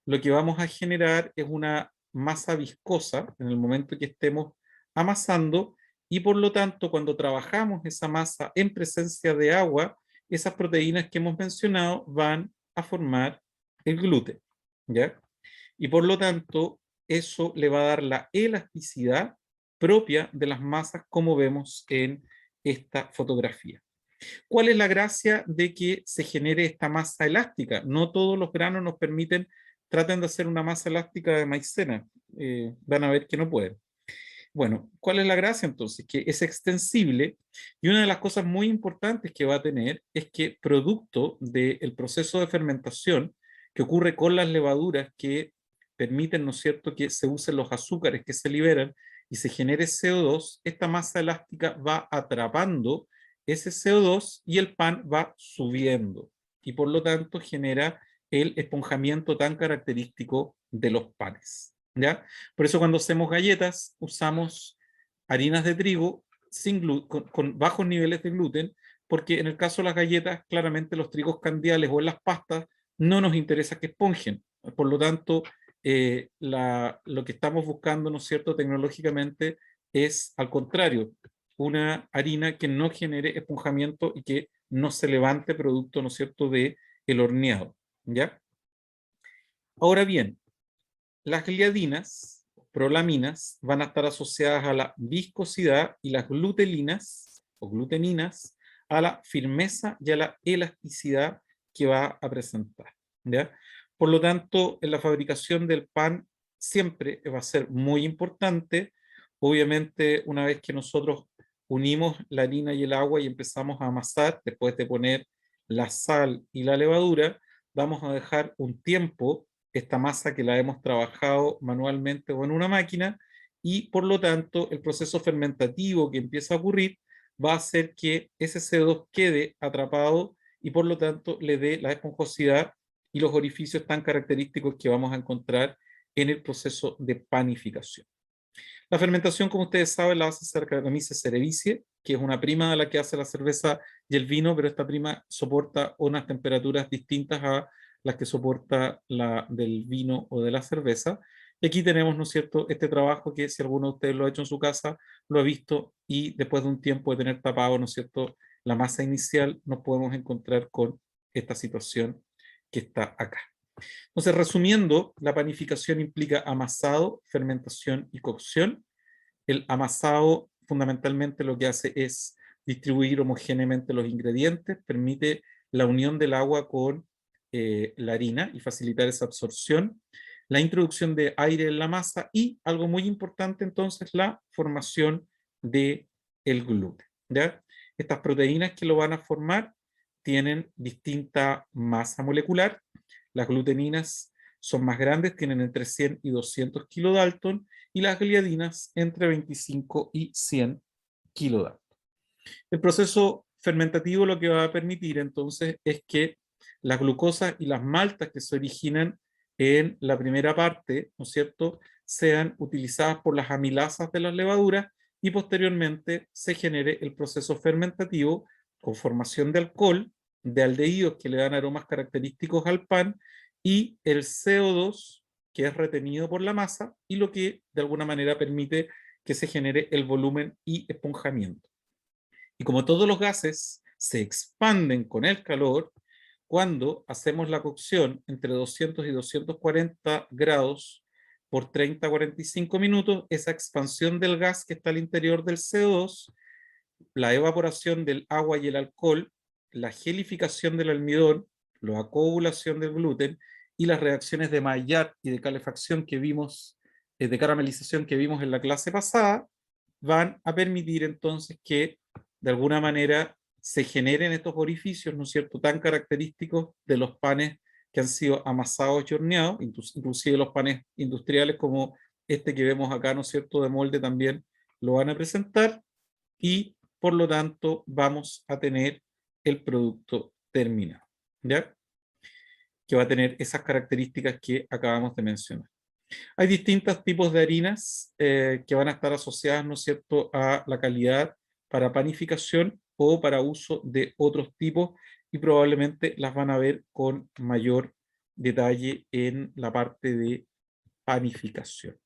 lo que vamos a generar es una masa viscosa en el momento que estemos amasando y por lo tanto cuando trabajamos esa masa en presencia de agua, esas proteínas que hemos mencionado van a formar el gluten. ¿Ya? Y por lo tanto, eso le va a dar la elasticidad propia de las masas como vemos en esta fotografía. ¿Cuál es la gracia de que se genere esta masa elástica? No todos los granos nos permiten, traten de hacer una masa elástica de maicena, van a ver que no pueden. Bueno, ¿cuál es la gracia entonces? Que es extensible y una de las cosas muy importantes que va a tener es que producto del proceso de fermentación que ocurre con las levaduras que permiten, ¿no es cierto?, que se usen los azúcares que se liberan y se genere CO2, esta masa elástica va atrapando ese CO2 y el pan va subiendo y por lo tanto genera el esponjamiento tan característico de los panes. ¿Ya? Por eso cuando hacemos galletas usamos harinas de trigo con bajos niveles de gluten, porque en el caso de las galletas, claramente los trigos candiales o en las pastas no nos interesa que esponjen. Por lo tanto, lo que estamos buscando, ¿no es cierto?, tecnológicamente es al contrario, una harina que no genere esponjamiento y que no se levante producto, ¿no es cierto?, de el horneado. ¿Ya? Ahora bien, las gliadinas, prolaminas, van a estar asociadas a la viscosidad y las glutelinas o gluteninas a la firmeza y a la elasticidad que va a presentar. ¿Ya? Por lo tanto, en la fabricación del pan siempre va a ser muy importante. Obviamente, una vez que nosotros unimos la harina y el agua y empezamos a amasar, después de poner la sal y la levadura, vamos a dejar un tiempo esta masa que la hemos trabajado manualmente o en una máquina y por lo tanto el proceso fermentativo que empieza a ocurrir va a hacer que ese CO2 quede atrapado y por lo tanto le dé la esponjosidad y los orificios tan característicos que vamos a encontrar en el proceso de panificación. La fermentación, como ustedes saben, la hace Saccharomyces cerevisiae, que es una prima de la que hace la cerveza y el vino, pero esta prima soporta unas temperaturas distintas a las que soporta la del vino o de la cerveza. Y aquí tenemos, ¿no es cierto?, este trabajo que si alguno de ustedes lo ha hecho en su casa, lo ha visto y después de un tiempo de tener tapado, ¿no es cierto?, la masa inicial, nos podemos encontrar con esta situación que está acá. Entonces, resumiendo, la panificación implica amasado, fermentación y cocción. El amasado fundamentalmente lo que hace es distribuir homogéneamente los ingredientes, permite la unión del agua con la harina y facilitar esa absorción, la introducción de aire en la masa y, algo muy importante entonces, la formación del gluten. ¿Ya? Estas proteínas que lo van a formar tienen distinta masa molecular. Las gluteninas son más grandes, tienen entre 100 y 200 kilodalton, y las gliadinas entre 25 y 100 kilodalton. El proceso fermentativo lo que va a permitir entonces es que las glucosas y las maltas que se originan en la primera parte, ¿no es cierto?, sean utilizadas por las amilasas de las levaduras y posteriormente se genere el proceso fermentativo con formación de alcohol, de aldehídos que le dan aromas característicos al pan, y el CO2 que es retenido por la masa y lo que de alguna manera permite que se genere el volumen y esponjamiento. Y como todos los gases se expanden con el calor, cuando hacemos la cocción entre 200 y 240 grados por 30 a 45 minutos, esa expansión del gas que está al interior del CO2, la evaporación del agua y el alcohol, la gelificación del almidón, la coagulación del gluten y las reacciones de Maillard y de calefacción que vimos, de caramelización que vimos en la clase pasada, van a permitir entonces que de alguna manera se generen estos orificios, ¿no es cierto?, tan característicos de los panes que han sido amasados y horneados, inclusive los panes industriales como este que vemos acá, ¿no es cierto?, de molde también lo van a presentar, y por lo tanto vamos a tener el producto terminado, ¿ya? Que va a tener esas características que acabamos de mencionar. Hay distintos tipos de harinas que van a estar asociadas, ¿no es cierto?, a la calidad para panificación o para uso de otros tipos, y probablemente las van a ver con mayor detalle en la parte de panificación.